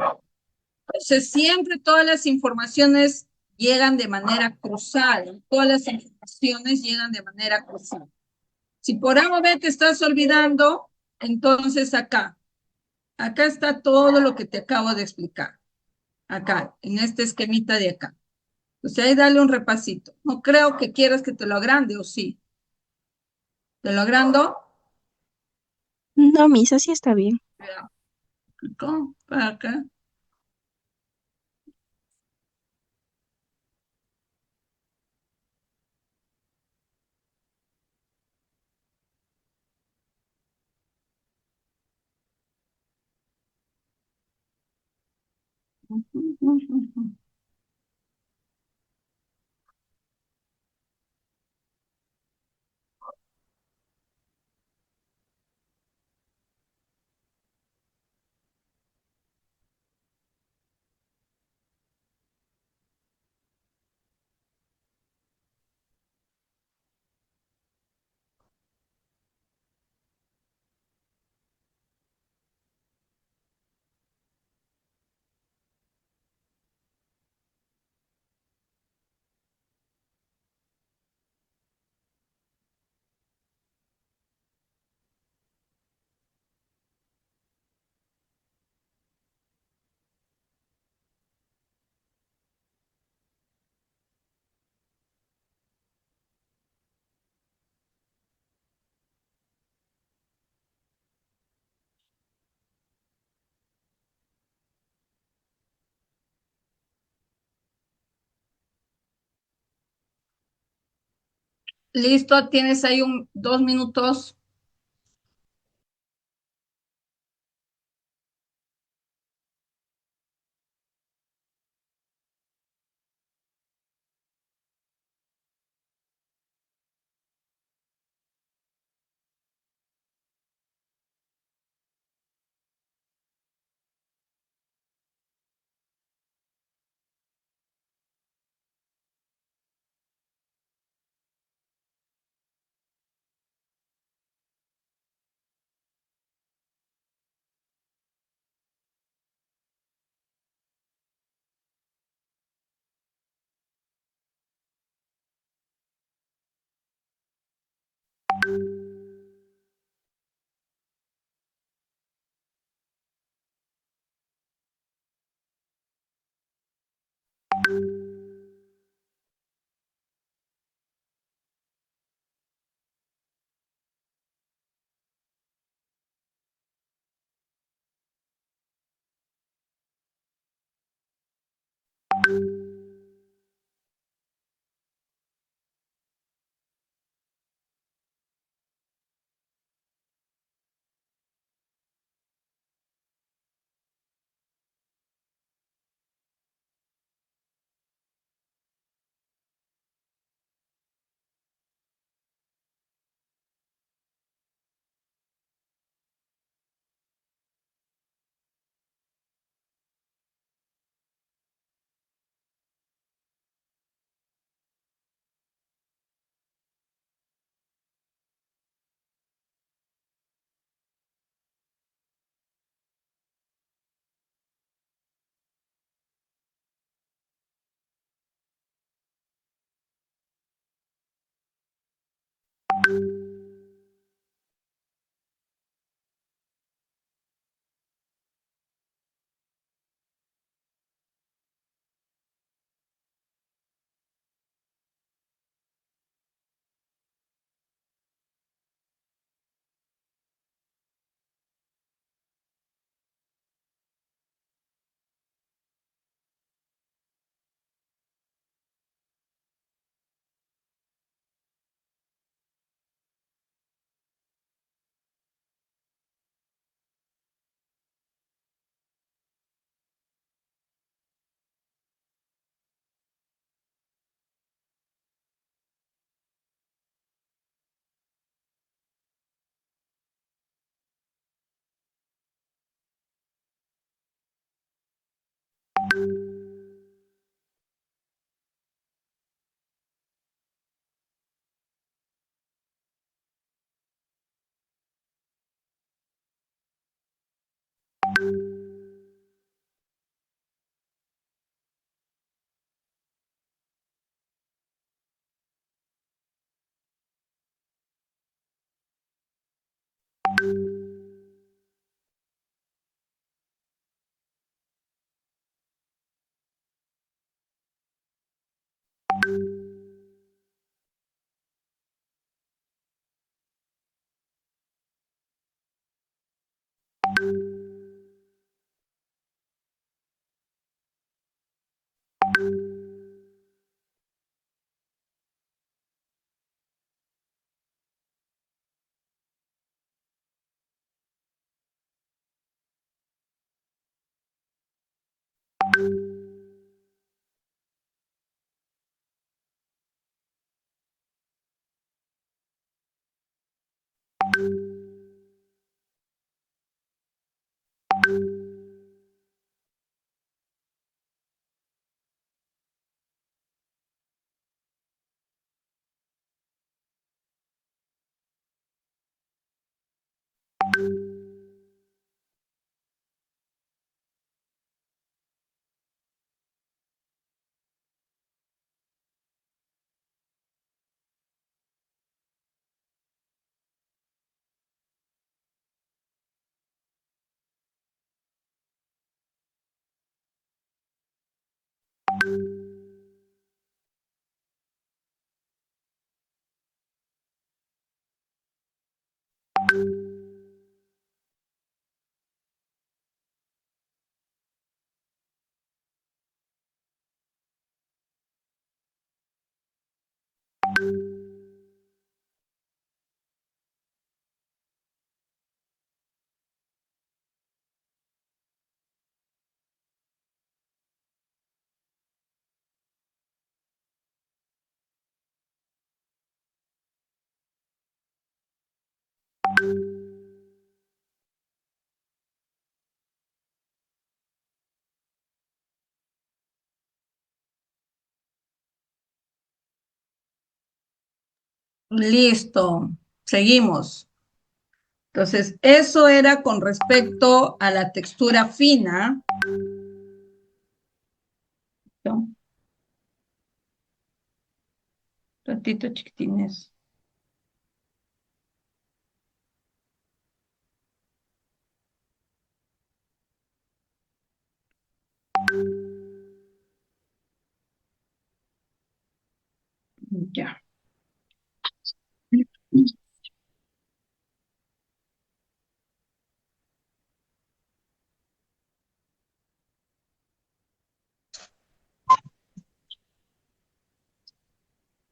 Entonces, siempre todas las informaciones llegan de manera cruzada. Todas las informaciones llegan de manera cruzada. Si por algo te estás olvidando, entonces acá está todo lo que te acabo de explicar. Acá, en este esquemita de acá. Entonces ahí dale un repasito. No creo que quieras que te lo agrande, ¿o sí? ¿Te lo agrando? No, misa, sí está bien. Acá, para acá. Listo, tienes ahí 2 minutos. Listo, seguimos. Entonces, eso era con respecto a la textura fina. ¿No? Ratito, chiquitines. Ya.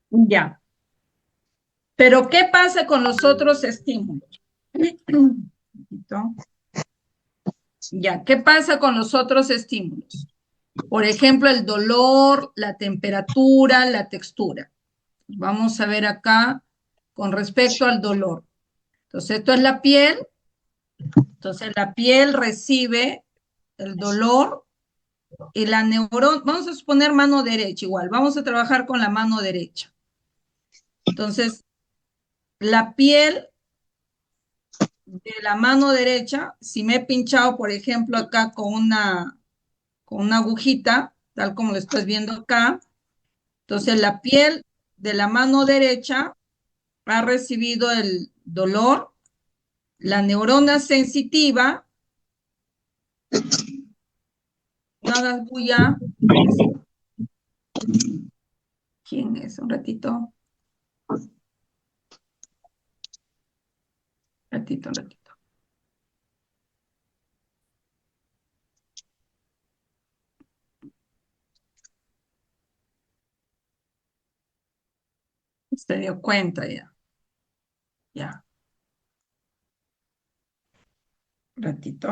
Ya. Pero, ¿qué pasa con los otros estímulos? Ya, ¿qué pasa con los otros estímulos? Por ejemplo, el dolor, la temperatura, la textura. Vamos a ver acá con respecto al dolor. Entonces, esto es la piel. Entonces, la piel recibe el dolor y la neurona, vamos a suponer mano derecha igual, vamos a trabajar con la mano derecha. Entonces, la piel de la mano derecha, si me he pinchado, por ejemplo, acá con una agujita, tal como lo estás viendo acá, entonces la piel de la mano derecha ha recibido el dolor, la neurona sensitiva, no hagas bulla. ¿Quién es? Un ratito. Un ratito. Se dio cuenta ya. Ya. Un ratito.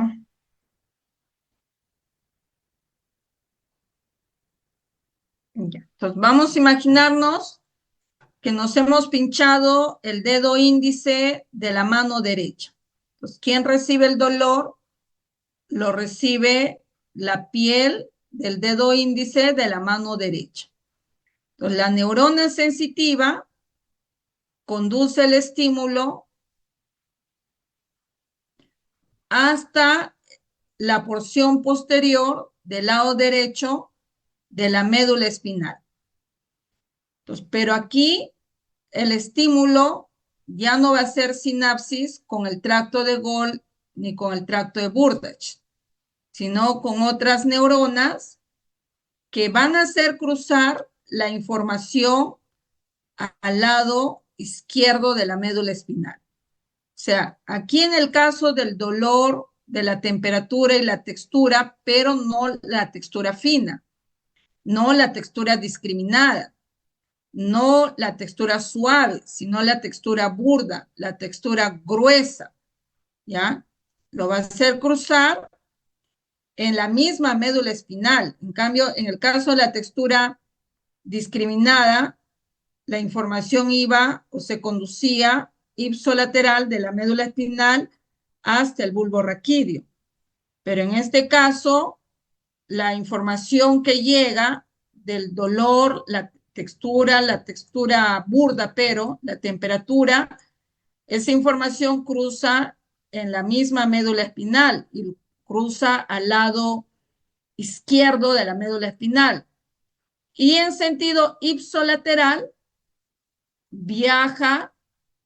Ya. Entonces, vamos a imaginarnos que nos hemos pinchado el dedo índice de la mano derecha. Entonces, ¿quién recibe el dolor? Lo recibe la piel del dedo índice de la mano derecha. Entonces, la neurona sensitiva conduce el estímulo hasta la porción posterior del lado derecho de la médula espinal. Entonces, pero aquí el estímulo ya no va a ser sinapsis con el tracto de Golgi ni con el tracto de Burdach, sino con otras neuronas que van a hacer cruzar la información al lado izquierdo de la médula espinal. O sea, aquí en el caso del dolor, de la temperatura y la textura, pero no la textura fina, no la textura discriminada, no la textura suave, sino la textura burda, la textura gruesa, ¿ya? Lo va a hacer cruzar en la misma médula espinal. En cambio, en el caso de la textura discriminada, la información iba o se conducía ipsolateral de la médula espinal hasta el bulbo raquídeo. Pero en este caso, la información que llega del dolor, la textura burda, pero la temperatura, esa información cruza en la misma médula espinal y cruza al lado izquierdo de la médula espinal. Y en sentido ipsolateral, viaja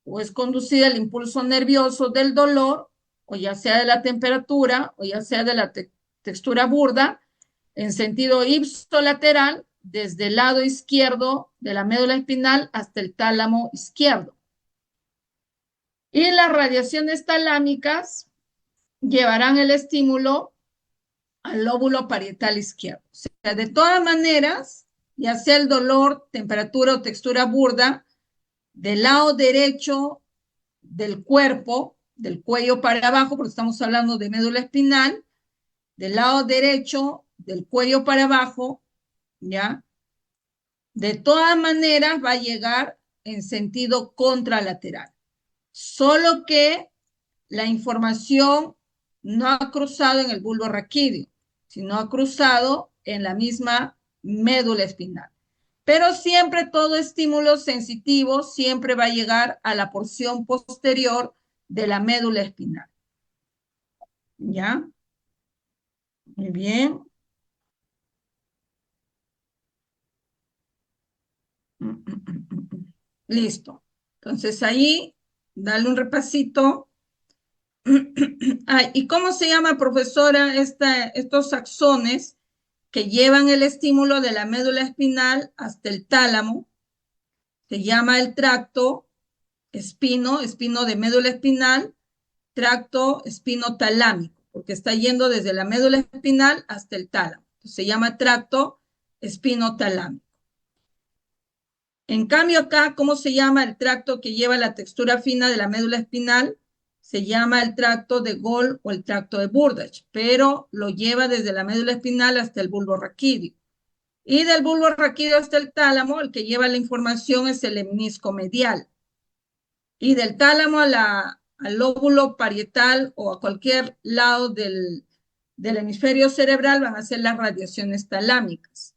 o es conducida el impulso nervioso del dolor, o ya sea de la temperatura, o ya sea de la textura burda, en sentido ipsolateral, desde el lado izquierdo de la médula espinal hasta el tálamo izquierdo. Y las radiaciones talámicas llevarán el estímulo al lóbulo parietal izquierdo. O sea, de todas maneras, ya sea el dolor, temperatura o textura burda, del lado derecho del cuerpo, del cuello para abajo, porque estamos hablando de médula espinal, del lado derecho del cuello para abajo, ¿ya? De todas maneras va a llegar en sentido contralateral. Solo que la información no ha cruzado en el bulbo raquídeo, sino ha cruzado en la misma médula espinal. Pero siempre todo estímulo sensitivo siempre va a llegar a la porción posterior de la médula espinal. ¿Ya? Muy bien. Listo. Entonces ahí, dale un repasito. ¿Y cómo se llama, profesora, estos axones que llevan el estímulo de la médula espinal hasta el tálamo? Se llama el tracto espino de médula espinal, tracto espinotalámico, porque está yendo desde la médula espinal hasta el tálamo. Entonces, se llama tracto espinotalámico. En cambio acá, ¿cómo se llama el tracto que lleva la textura fina de la médula espinal? Se llama el tracto de Gol o el tracto de Burdach, pero lo lleva desde la médula espinal hasta el bulbo raquídeo. Y del bulbo raquídeo hasta el tálamo, el que lleva la información es el lemnisco medial. Y del tálamo al lóbulo parietal o a cualquier lado del hemisferio cerebral van a ser las radiaciones talámicas.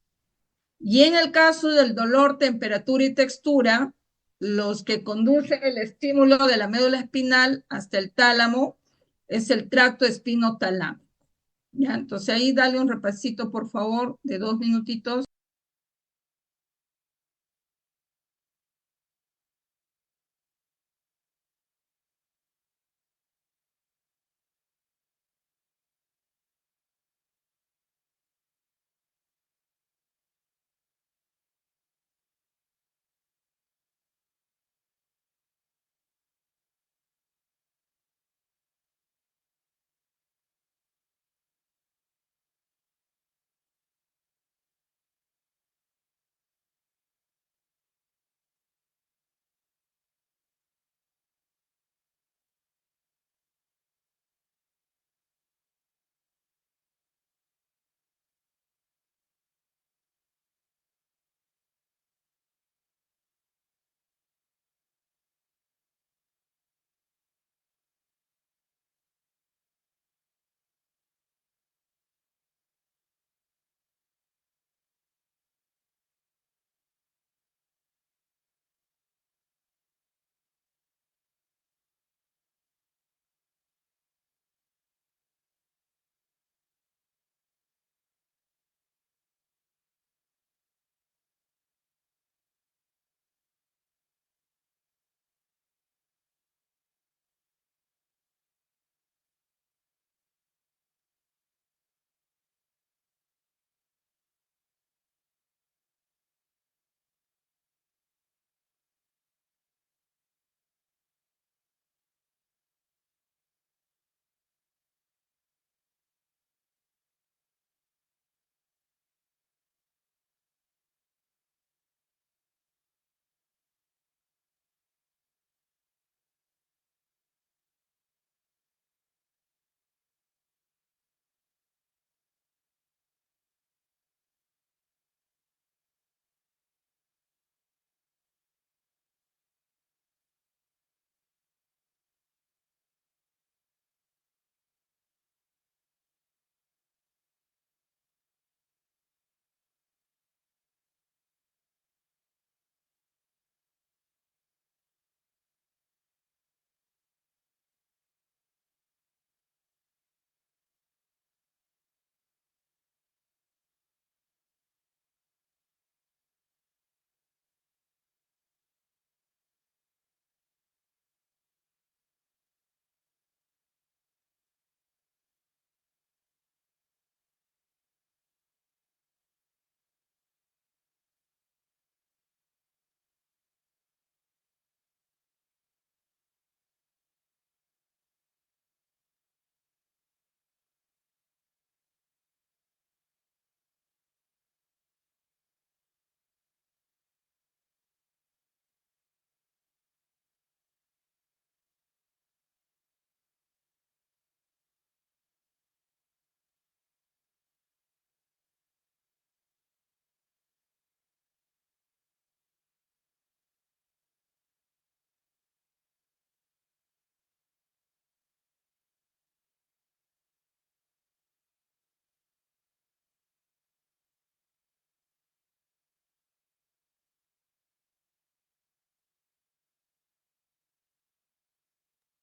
Y en el caso del dolor, temperatura y textura, los que conducen el estímulo de la médula espinal hasta el tálamo es el tracto espinotalámico. ¿Ya? Entonces ahí dale un repasito, por favor, de 2 minutitos.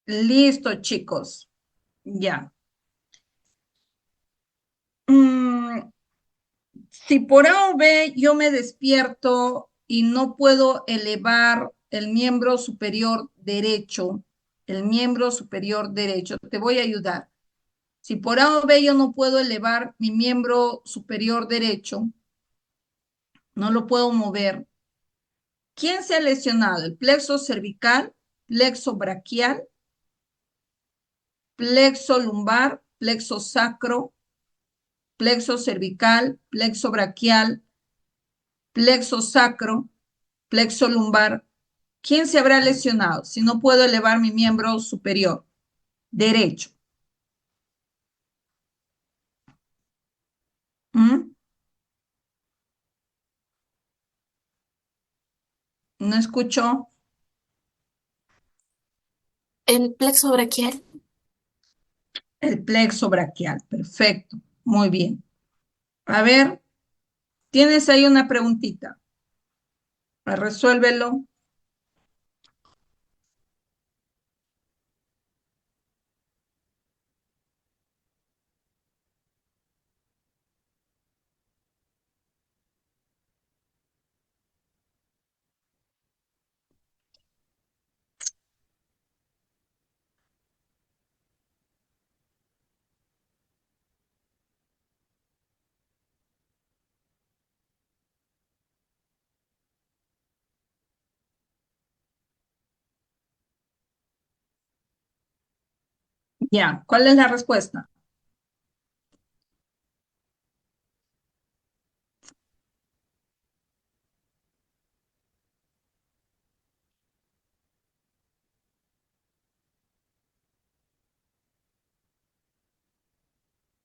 Listo, chicos. Ya. Mm, si por A o B yo me despierto y no puedo elevar el miembro superior derecho, te voy a ayudar. Si por A o B yo no puedo elevar mi miembro superior derecho, no lo puedo mover. ¿Quién se ha lesionado? ¿El plexo cervical, plexo braquial, plexo lumbar, plexo sacro, plexo cervical, plexo braquial, plexo sacro, plexo lumbar? ¿Quién se habrá lesionado si no puedo elevar mi miembro superior derecho? ¿Mm? ¿No escucho? El plexo braquial. El plexo braquial. Perfecto. Muy bien. A ver, tienes ahí una preguntita. Resuélvelo. Ya, ¿cuál es la respuesta?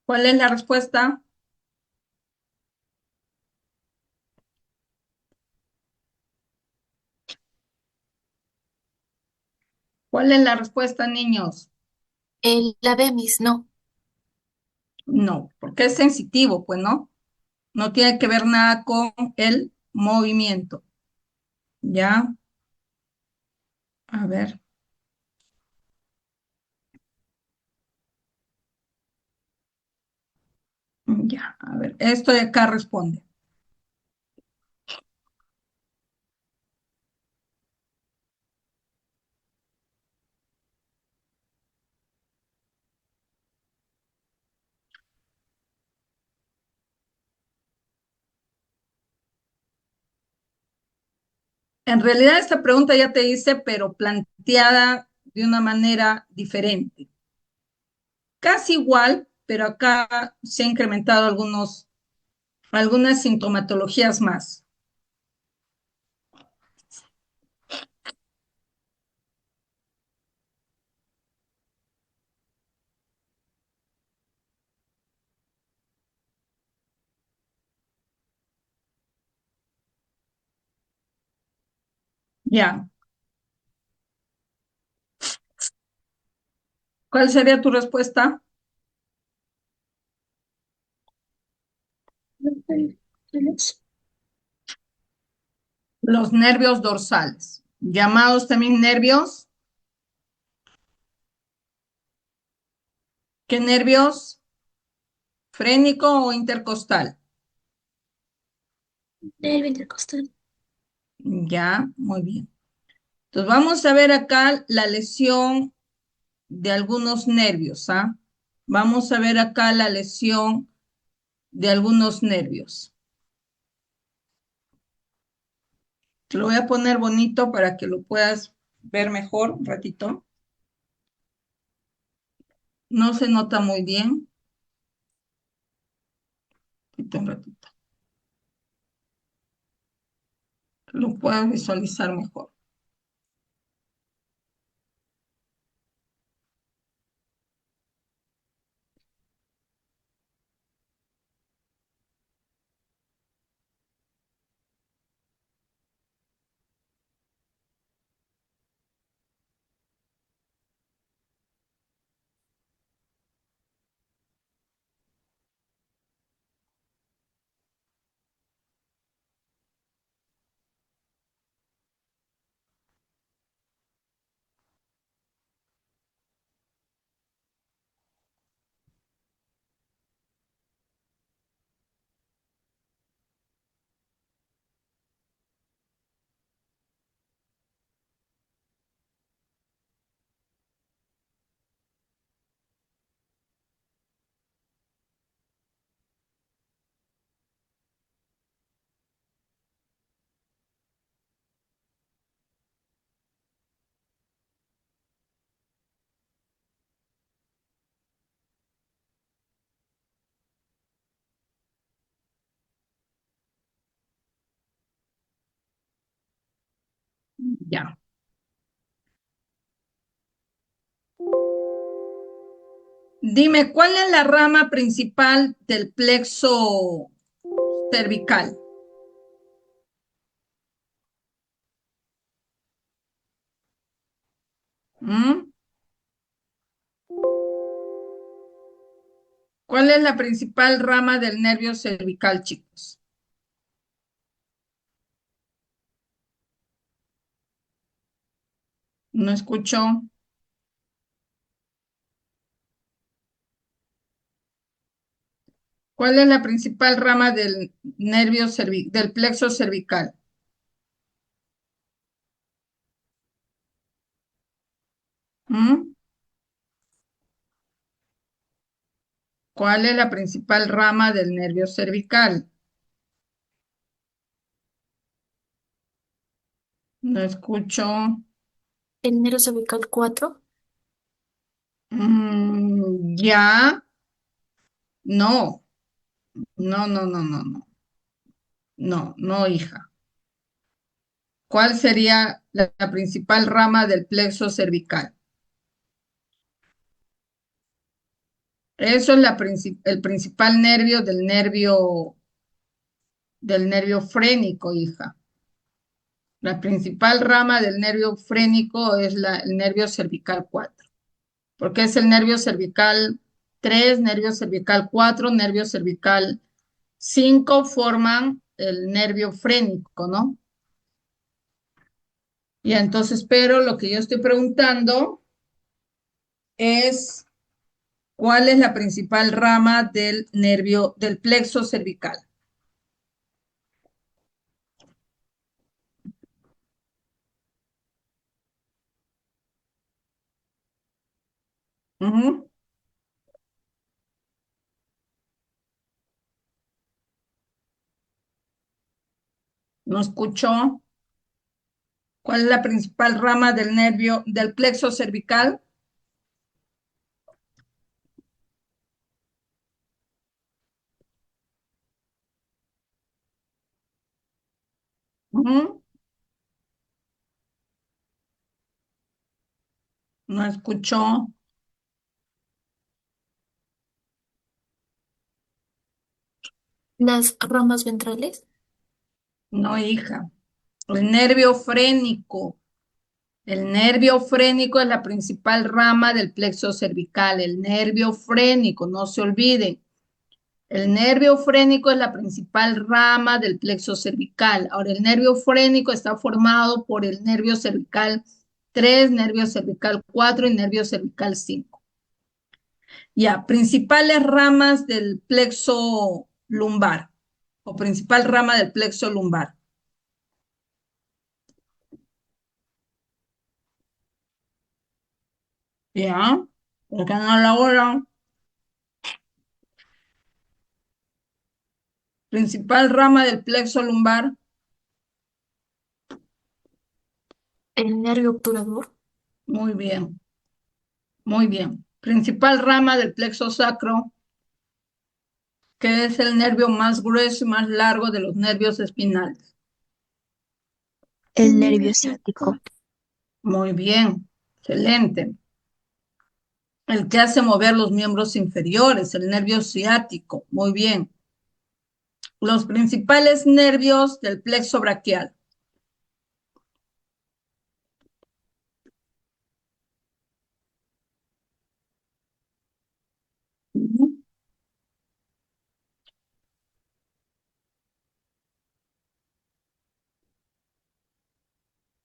¿Cuál es la respuesta? ¿Cuál es la respuesta, niños? La B, Miss, no. No, porque es sensitivo, pues no. No tiene que ver nada con el movimiento. Ya, a ver, ya, a ver. Esto de acá responde. En realidad esta pregunta ya te dice, pero planteada de una manera diferente. Casi igual, pero acá se han incrementado algunas sintomatologías más. Ya, ¿cuál sería tu respuesta? Los nervios dorsales, llamados también nervios. ¿Qué nervios? ¿Frénico o intercostal? Nervio intercostal. Ya, muy bien. Entonces vamos a ver acá la lesión de algunos nervios, ¿ah? Vamos a ver acá la lesión de algunos nervios. Te lo voy a poner bonito para que lo puedas ver mejor un ratito. No se nota muy bien. Un ratito. Lo puedas visualizar mejor. Ya. Dime, ¿cuál es la rama principal del plexo cervical? ¿Mm? ¿Cuál es la principal rama del nervio cervical, chicos? ¿No escuchó? ¿Cuál es la principal rama del nervio del plexo cervical? ¿Mm? ¿Cuál es la principal rama del nervio cervical? No escucho. El nervio cervical 4. Ya, no, no, no, no, no, no, no, no, hija. ¿Cuál sería la principal rama del plexo cervical? Eso es el principal nervio del nervio frénico, hija. La principal rama del nervio frénico es el nervio cervical 4, porque es el nervio cervical 3, nervio cervical 4, nervio cervical 5 forman el nervio frénico, ¿no? Y entonces, pero lo que yo estoy preguntando es ¿cuál es la principal rama del nervio del plexo cervical? Ujú. ¿No escuchó? ¿Cuál es la principal rama del nervio del plexo cervical? Ujú. ¿No escuchó? Las ramas ventrales. No, hija. El nervio frénico. El nervio frénico es la principal rama del plexo cervical. El nervio frénico, no se olviden. El nervio frénico es la principal rama del plexo cervical. Ahora, el nervio frénico está formado por el nervio cervical 3, nervio cervical 4 y nervio cervical 5. Ya, principales ramas del plexo lumbar o principal rama del plexo lumbar. Ya, porque no la hora. Principal rama del plexo lumbar. El nervio obturador. Muy bien, muy bien. Principal rama del plexo sacro, que es el nervio más grueso y más largo de los nervios espinales. El El nervio nervio ciático. ciático. Muy bien, excelente. El que hace mover los miembros inferiores, el nervio ciático. Muy bien. Los principales nervios del plexo braquial.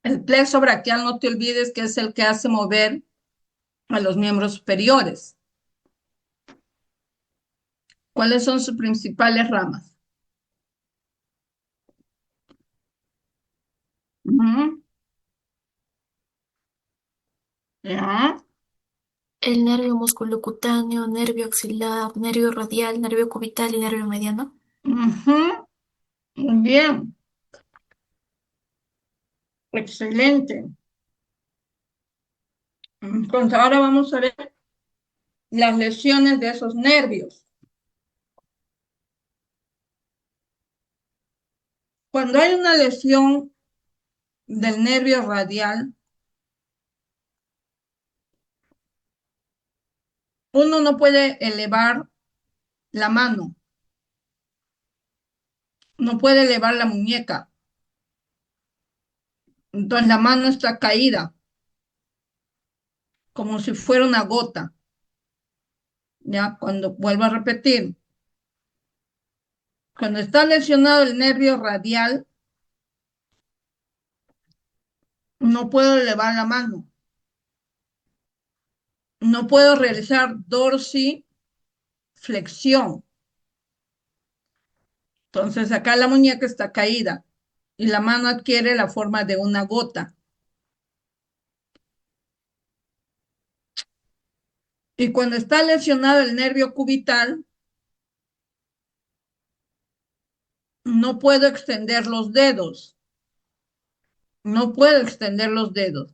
El plexo braquial, no te olvides que es el que hace mover a los miembros superiores. ¿Cuáles son sus principales ramas? Ujú. Ya. El nervio musculocutáneo, nervio axilar, nervio radial, nervio cubital y nervio mediano. Ujú. Muy bien. Excelente. Entonces, ahora vamos a ver las lesiones de esos nervios. Cuando hay una lesión del nervio radial, uno no puede elevar la mano, no puede elevar la muñeca. Entonces la mano está caída, como si fuera una gota. Ya, cuando vuelvo a repetir, cuando está lesionado el nervio radial, no puedo elevar la mano, no puedo realizar dorsiflexión. Entonces acá la muñeca está caída y la mano adquiere la forma de una gota. Y cuando está lesionado el nervio cubital, no puedo extender los dedos, no puedo extender los dedos.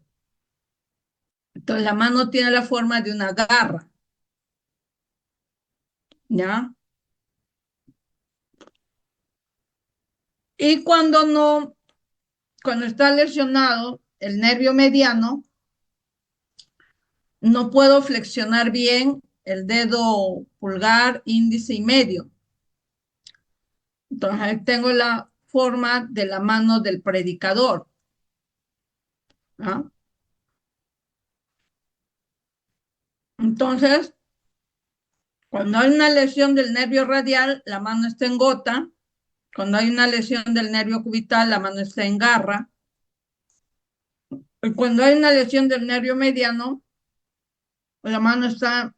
Entonces la mano tiene la forma de una garra, ¿ya? Y cuando está lesionado el nervio mediano, no puedo flexionar bien el dedo pulgar, índice y medio. Entonces ahí tengo la forma de la mano del predicador, ¿no? Entonces, cuando hay una lesión del nervio radial, la mano está en gota. Cuando hay una lesión del nervio cubital, la mano está en garra. Y cuando hay una lesión del nervio mediano, la mano está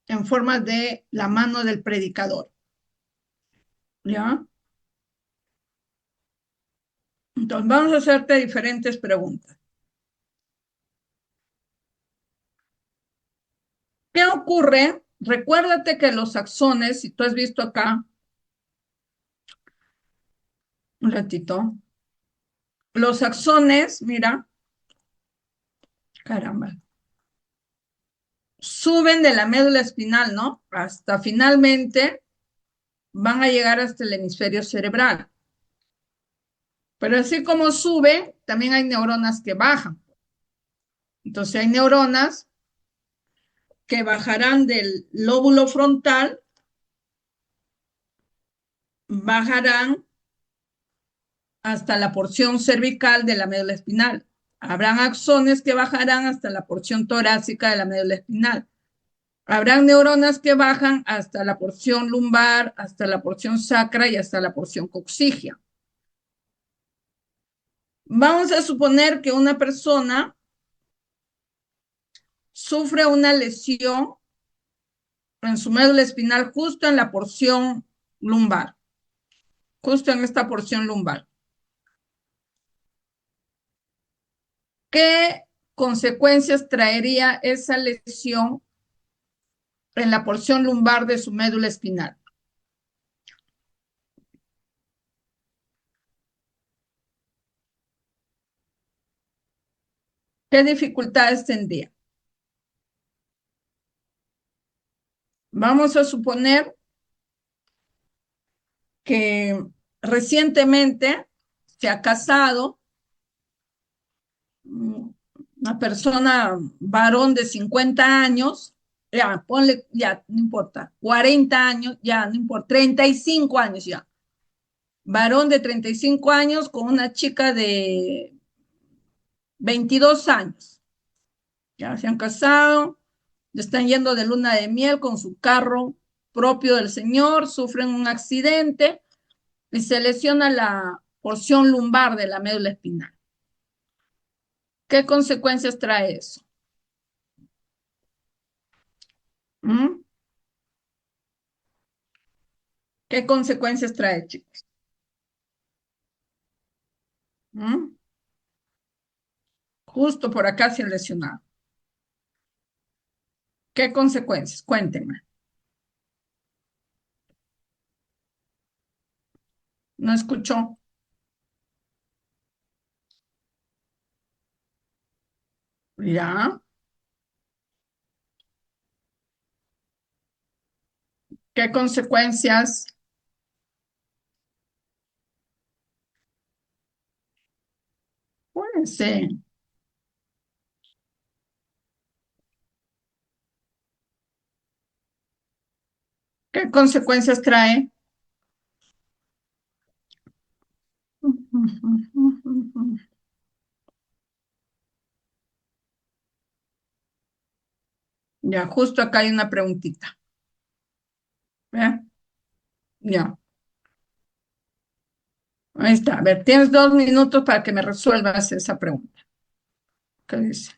en forma de la mano del predicador. ¿Ya? Entonces, vamos a hacerte diferentes preguntas. ¿Qué ocurre? Recuérdate que los axones, si tú has visto acá, un ratito, los axones, mira, caramba, suben de la médula espinal, ¿no? Hasta finalmente van a llegar hasta el hemisferio cerebral. Pero así como sube, también hay neuronas que bajan. Entonces hay neuronas que bajarán del lóbulo frontal, bajarán hasta la porción cervical de la médula espinal. Habrán axones que bajarán hasta la porción torácica de la médula espinal. Habrán neuronas que bajan hasta la porción lumbar, hasta la porción sacra y hasta la porción coxígea. Vamos a suponer que una persona sufre una lesión en su médula espinal justo en la porción lumbar, justo en esta porción lumbar. ¿Qué consecuencias traería esa lesión en la porción lumbar de su médula espinal? ¿Qué dificultades tendría? Vamos a suponer que recientemente se ha casado una persona, varón de 50 años, ya, ponle, ya, no importa, 40 años, ya, no importa, 35 años ya. Varón de 35 años con una chica de 22 años. Ya se han casado, están yendo de luna de miel con su carro propio del señor, sufren un accidente y se lesiona la porción lumbar de la médula espinal. ¿Qué consecuencias trae eso? ¿Mm? ¿Qué consecuencias trae, chicos? ¿Mm? Justo por acá se ha lesionado. ¿Qué consecuencias? Cuéntenme. ¿No escuchó? ¿Ya? ¿Qué consecuencias? Sí. ¿Qué consecuencias trae? Ya, justo acá hay una preguntita. ¿Ve? Ya, ahí está. A ver, tienes 2 minutos para que me resuelvas esa pregunta. ¿Qué dice?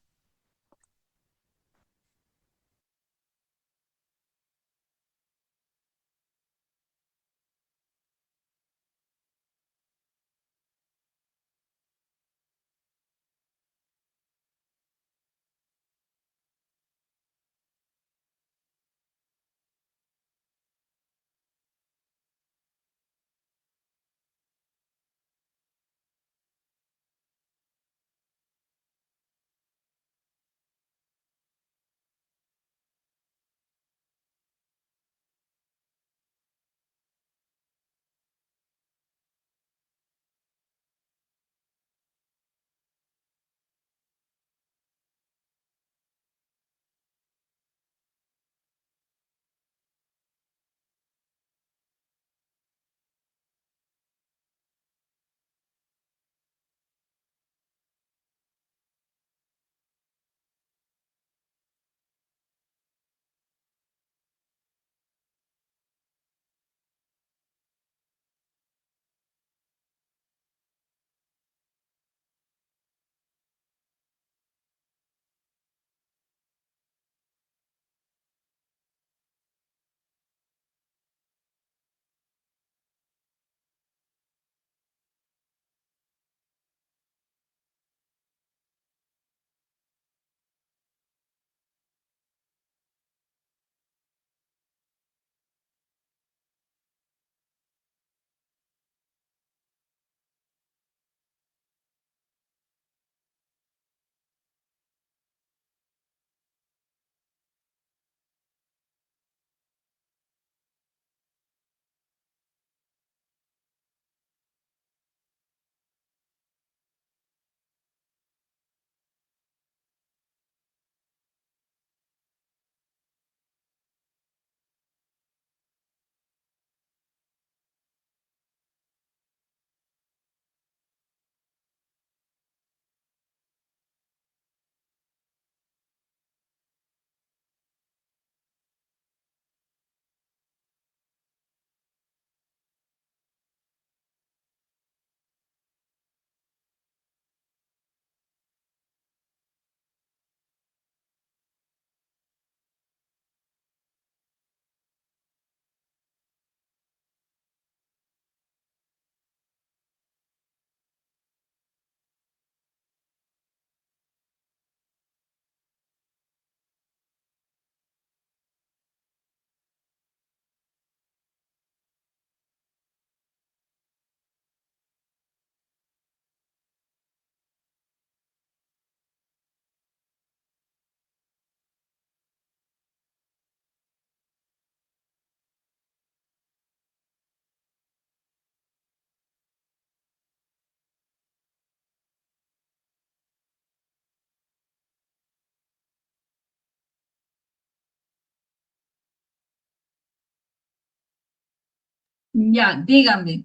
Ya, dígame,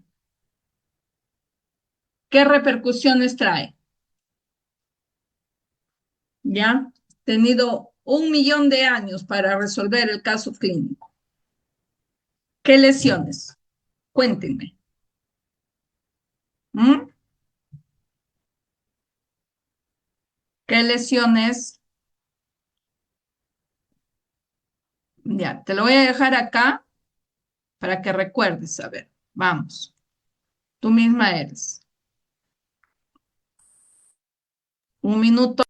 ¿qué repercusiones trae? ¿Ya? Tenido 1 millón de años para resolver el caso clínico. ¿Qué lesiones? Cuéntenme. ¿Mm? ¿Qué lesiones? Ya, te lo voy a dejar acá para que recuerdes. A ver, vamos. Tú misma eres. 1 minuto.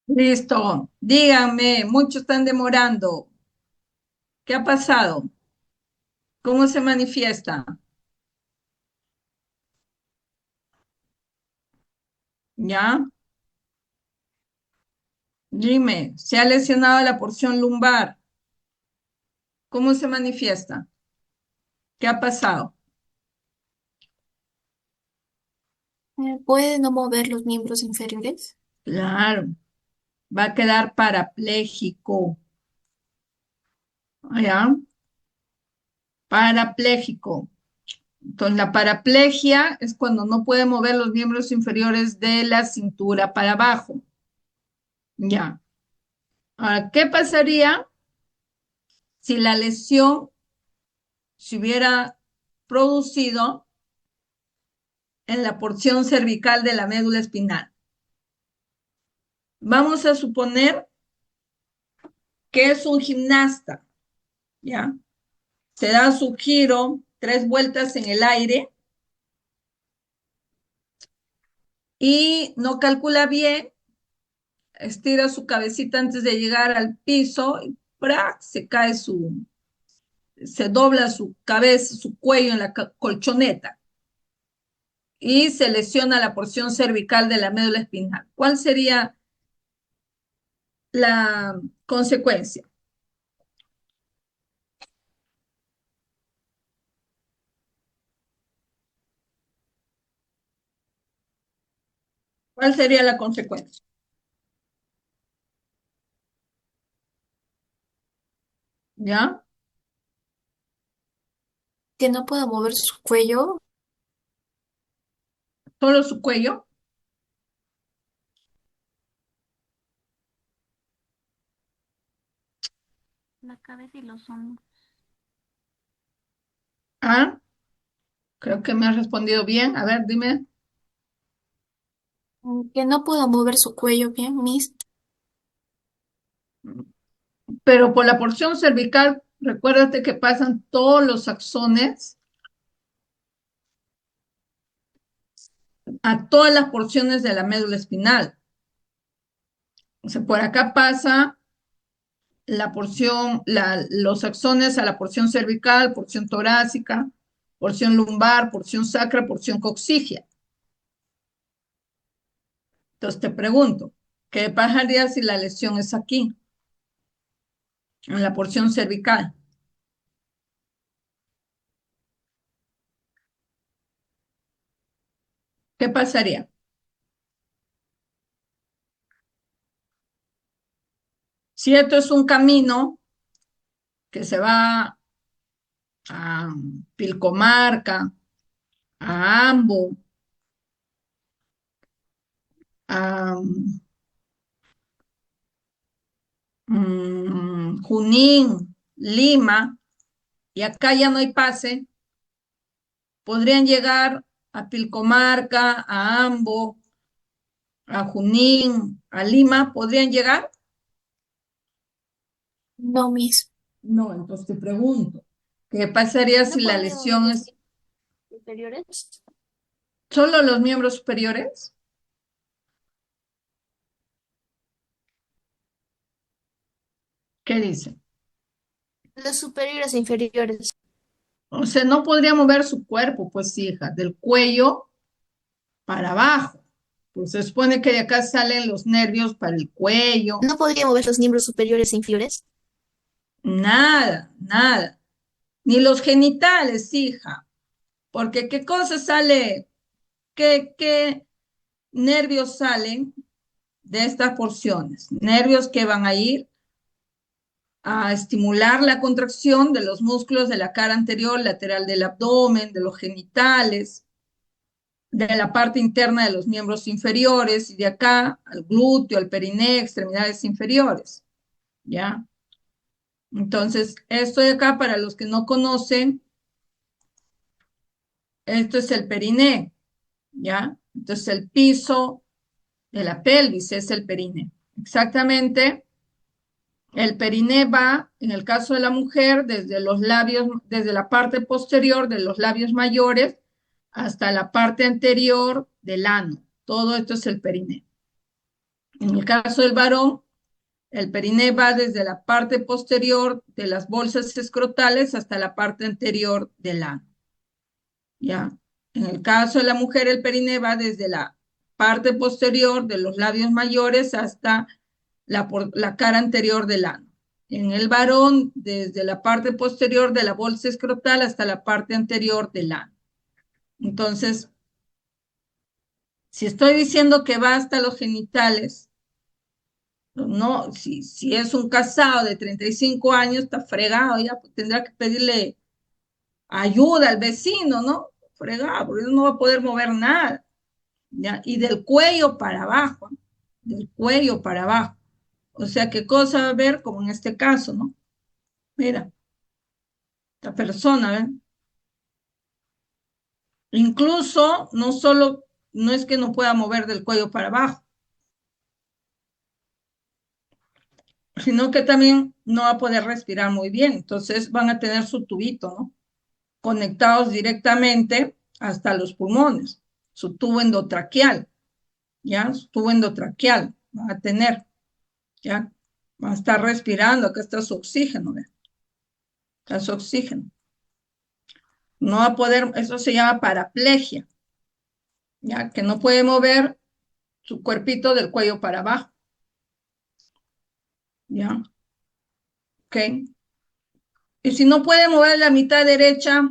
Listo. Díganme, muchos están demorando. ¿Qué ha pasado? ¿Cómo se manifiesta? ¿Ya? Dime, se ha lesionado la porción lumbar. ¿Cómo se manifiesta? ¿Qué ha pasado? ¿Puede no mover los miembros inferiores? Claro, va a quedar parapléjico. ¿Ya? Parapléjico. Entonces, la paraplegia es cuando no puede mover los miembros inferiores de la cintura para abajo. Ya. Ahora, ¿qué pasaría si la lesión se hubiera producido en la porción cervical de la médula espinal? Vamos a suponer que es un gimnasta, ¿ya? Se da su giro, 3 vueltas en el aire y no calcula bien, estira su cabecita antes de llegar al piso y ¡prac! Se dobla su cabeza, su cuello en la colchoneta y se lesiona la porción cervical de la médula espinal. ¿Cuál sería la consecuencia? ¿Cuál sería la consecuencia? ¿Ya? Que no pueda mover su cuello. Solo su cuello. La cabeza y los hombros. Ah, creo que me has respondido bien. A ver, dime. Que no pueda mover su cuello bien, Miss. Pero por la porción cervical, recuérdate que pasan todos los axones a todas las porciones de la médula espinal. O sea, por acá pasa la porción, los axones a la porción cervical, porción torácica, porción lumbar, porción sacra, porción coxígea. Entonces te pregunto, ¿qué pasaría si la lesión es aquí, en la porción cervical? ¿Qué pasaría? Si esto es un camino que se va a Pilcomarca, a Ambo, a Junín, Lima, y acá ya no hay pase, podrían llegar a Pilcomarca, a Ambo, a Junín, a Lima, ¿podrían llegar? No, Miss. No, entonces te pregunto, ¿qué pasaría si ¿No la podría mover lesión los es inferiores? solo los miembros superiores? ¿Qué dice? Los superiores e inferiores. O sea, no podría mover su cuerpo, pues hija, del cuello para abajo. Pues se supone que de acá salen los nervios para el cuello. ¿No podría mover los miembros superiores e inferiores? Nada, nada. Ni los genitales, hija. Porque ¿qué cosa sale? ¿Qué nervios salen de estas porciones? Nervios que van a ir a estimular la contracción de los músculos de la cara anterior, lateral del abdomen, de los genitales, de la parte interna de los miembros inferiores y de acá al glúteo, al periné, extremidades inferiores. ¿Ya? Entonces, esto de acá, para los que no conocen, esto es el periné. ¿Ya? Entonces, el piso de la pelvis es el periné. Exactamente, el periné va, en el caso de la mujer, desde los labios, desde la parte posterior de los labios mayores hasta la parte anterior del ano. Todo esto es el periné. En el caso del varón, el periné va desde la parte posterior de las bolsas escrotales hasta la parte anterior del ano. ¿Ya? En el caso de la mujer, el periné va desde la parte posterior de los labios mayores hasta la cara anterior del ano. En el varón, desde la parte posterior de la bolsa escrotal hasta la parte anterior del ano. Entonces, si estoy diciendo que va hasta los genitales, no, si es un casado de 35 años, está fregado, ya tendrá que pedirle ayuda al vecino, ¿no? Fregado, porque no va a poder mover nada, ¿ya? Y del cuello para abajo, ¿no? Del cuello para abajo. O sea, ¿qué cosa va a ver? Como en este caso, ¿no? Mira, esta persona, ¿ven? Incluso, no solo, no es que no pueda mover del cuello para abajo, sino que también no va a poder respirar muy bien. Entonces van a tener su tubito, ¿no? Conectados directamente hasta los pulmones, su tubo endotraqueal, ¿ya? Su tubo endotraqueal va a tener, ¿ya? Va a estar respirando, acá está su oxígeno, ¿ve? Está su oxígeno. No va a poder, eso se llama paraplegia, ¿ya? Que no puede mover su cuerpito del cuello para abajo, ¿ya? ¿Ok? Y si no puede mover la mitad derecha,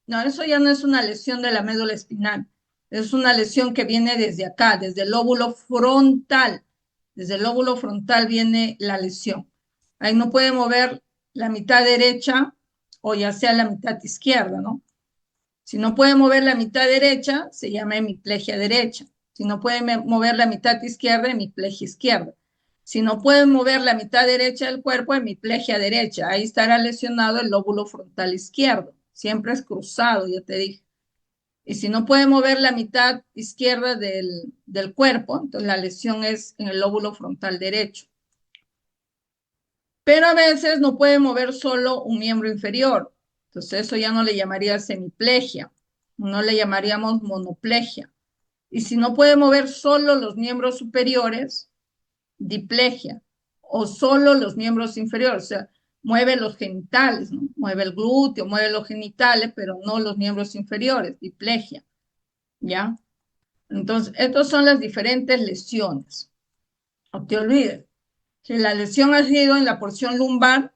no, eso ya no es una lesión de la médula espinal, es una lesión que viene desde acá, desde el lóbulo frontal. Desde el lóbulo frontal viene la lesión. Ahí no puede mover la mitad derecha o ya sea la mitad izquierda, ¿no? Si no puede mover la mitad derecha, se llama hemiplegia derecha. Si no puede mover la mitad izquierda, hemiplegia izquierda. Si no puede mover la mitad derecha del cuerpo, hemiplegia derecha. Ahí estará lesionado el lóbulo frontal izquierdo. Siempre es cruzado, ya te dije. Y si no puede mover la mitad izquierda del cuerpo, entonces la lesión es en el lóbulo frontal derecho. Pero a veces no puede mover solo un miembro inferior. Entonces eso ya no le llamaría semiplegia, no le llamaríamos monoplegia. Y si no puede mover solo los miembros superiores, diplegia, o solo los miembros inferiores, o sea, mueve los genitales, ¿no? Mueve el glúteo, mueve los genitales, pero no los miembros inferiores, diplegia, ¿ya? Entonces, estas son las diferentes lesiones. No te olvides, si la lesión ha sido en la porción lumbar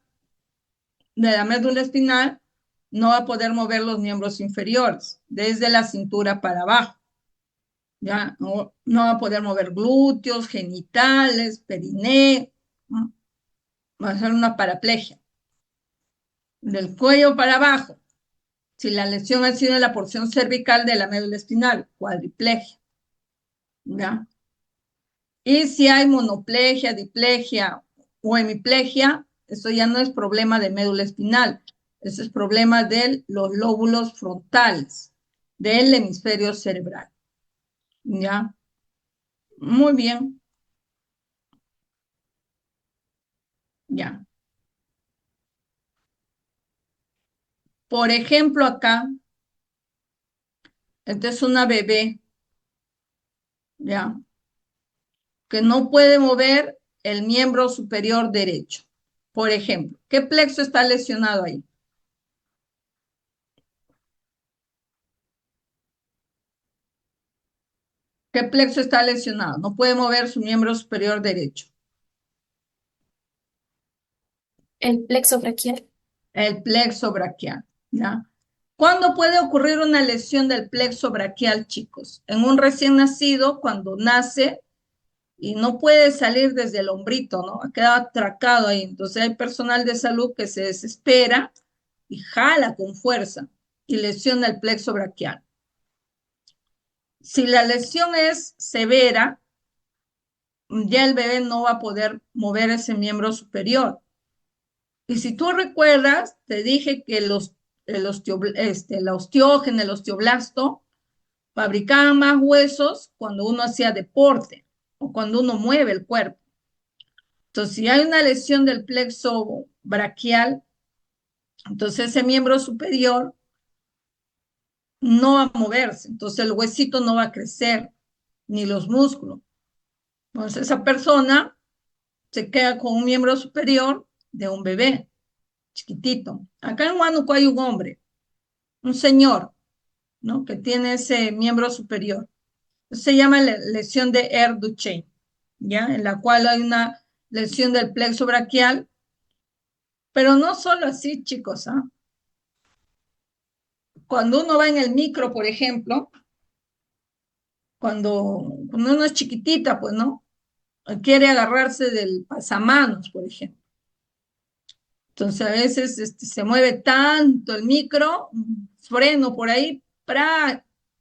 de la médula espinal, no va a poder mover los miembros inferiores, desde la cintura para abajo. Ya no va a poder mover glúteos, genitales, periné, ¿no? Va a ser una paraplegia. Del cuello para abajo, si la lesión ha sido en la porción cervical de la médula espinal, cuadriplegia. ¿Ya? Y si hay monoplegia, diplegia o hemiplegia, eso ya no es problema de médula espinal, ese es problema de los lóbulos frontales del hemisferio cerebral. ¿Ya? Muy bien. Ya. Por ejemplo, acá, esta es una bebé, ¿ya? Que no puede mover el miembro superior derecho. Por ejemplo, ¿qué plexo está lesionado ahí? ¿Qué plexo está lesionado? No puede mover su miembro superior derecho. El plexo braquial. El plexo braquial, ¿ya? ¿Cuándo puede ocurrir una lesión del plexo braquial, chicos? En un recién nacido, cuando nace y no puede salir desde el hombrito, ¿no? Ha quedado atracado ahí. Entonces hay personal de salud que se desespera y jala con fuerza y lesiona el plexo braquial. Si la lesión es severa, ya el bebé no va a poder mover ese miembro superior. Y si tú recuerdas, te dije que la osteógeno, el osteoblasto, fabricaban más huesos cuando uno hacía deporte o cuando uno mueve el cuerpo. Entonces, si hay una lesión del plexo braquial, entonces ese miembro superior no va a moverse, entonces el huesito no va a crecer, ni los músculos. Entonces esa persona se queda con un miembro superior de un bebé chiquitito. Acá en Huánuco hay un hombre, un señor, ¿no? Que tiene ese miembro superior. Se llama lesión de Air-Duchenne, ¿ya? En la cual hay una lesión del plexo braquial, pero no solo así, chicos, ¿ah? Cuando uno va en el micro, por ejemplo, cuando uno es chiquitita, pues, ¿no? Quiere agarrarse del pasamanos, por ejemplo. Entonces a veces se mueve tanto el micro, freno por ahí,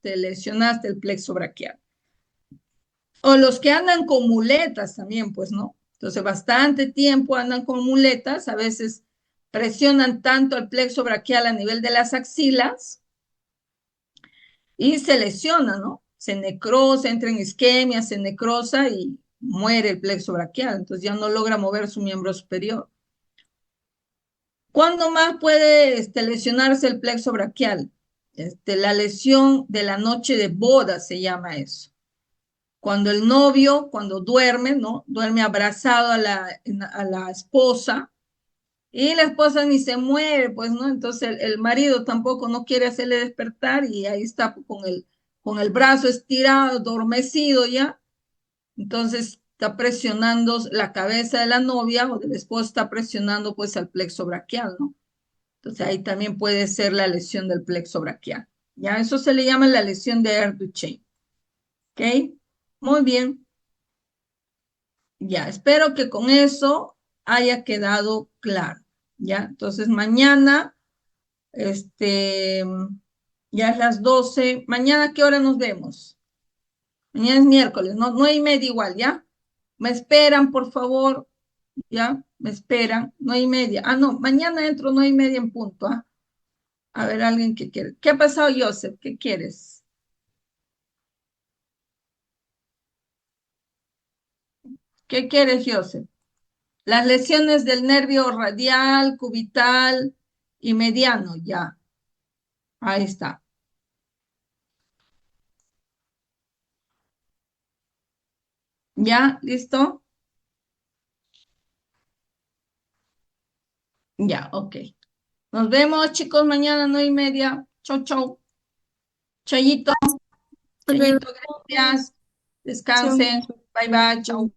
te lesionaste el plexo braquial. O los que andan con muletas también, pues, ¿no? Entonces bastante tiempo andan con muletas, a veces presionan tanto el plexo braquial a nivel de las axilas y se lesiona, ¿no? Se necrosa, entra en isquemia, se necrosa y muere el plexo braquial, entonces ya no logra mover su miembro superior. ¿Cuándo más puede lesionarse el plexo braquial? La lesión de la noche de boda se llama eso. Cuando el novio, cuando duerme, ¿no? Duerme abrazado a la esposa y la esposa ni se mueve, pues, ¿no? Entonces el marido tampoco no quiere hacerle despertar y ahí está con el brazo estirado, adormecido ya. Entonces está presionando la cabeza de la novia o del esposo, está presionando pues al plexo braquial, ¿no? Entonces ahí también puede ser la lesión del plexo braquial. Ya, eso se le llama la lesión de Air-Duchenne. ¿Ok? Muy bien. Ya, espero que con eso haya quedado claro. Ya, entonces mañana, ya es las 12. Mañana, ¿a qué hora nos vemos? Mañana es miércoles, ¿no? 9:30 igual, ¿ya? Me esperan, por favor, ¿ya? Me esperan, 9:30. Ah, no, mañana entro 9:30 en punto, ¿ah? A ver, alguien que quiere. ¿Qué ha pasado, Joseph? ¿Qué quieres? ¿Qué quieres, Joseph? Las lesiones del nervio radial, cubital y mediano, ya. Ahí está. ¿Ya? ¿Listo? Ya, ok. Nos vemos, chicos, mañana 9:30. Chau, chau. Chayito, Hasta luego. chayito, gracias. Chao. Descansen. Bye, bye. Chau.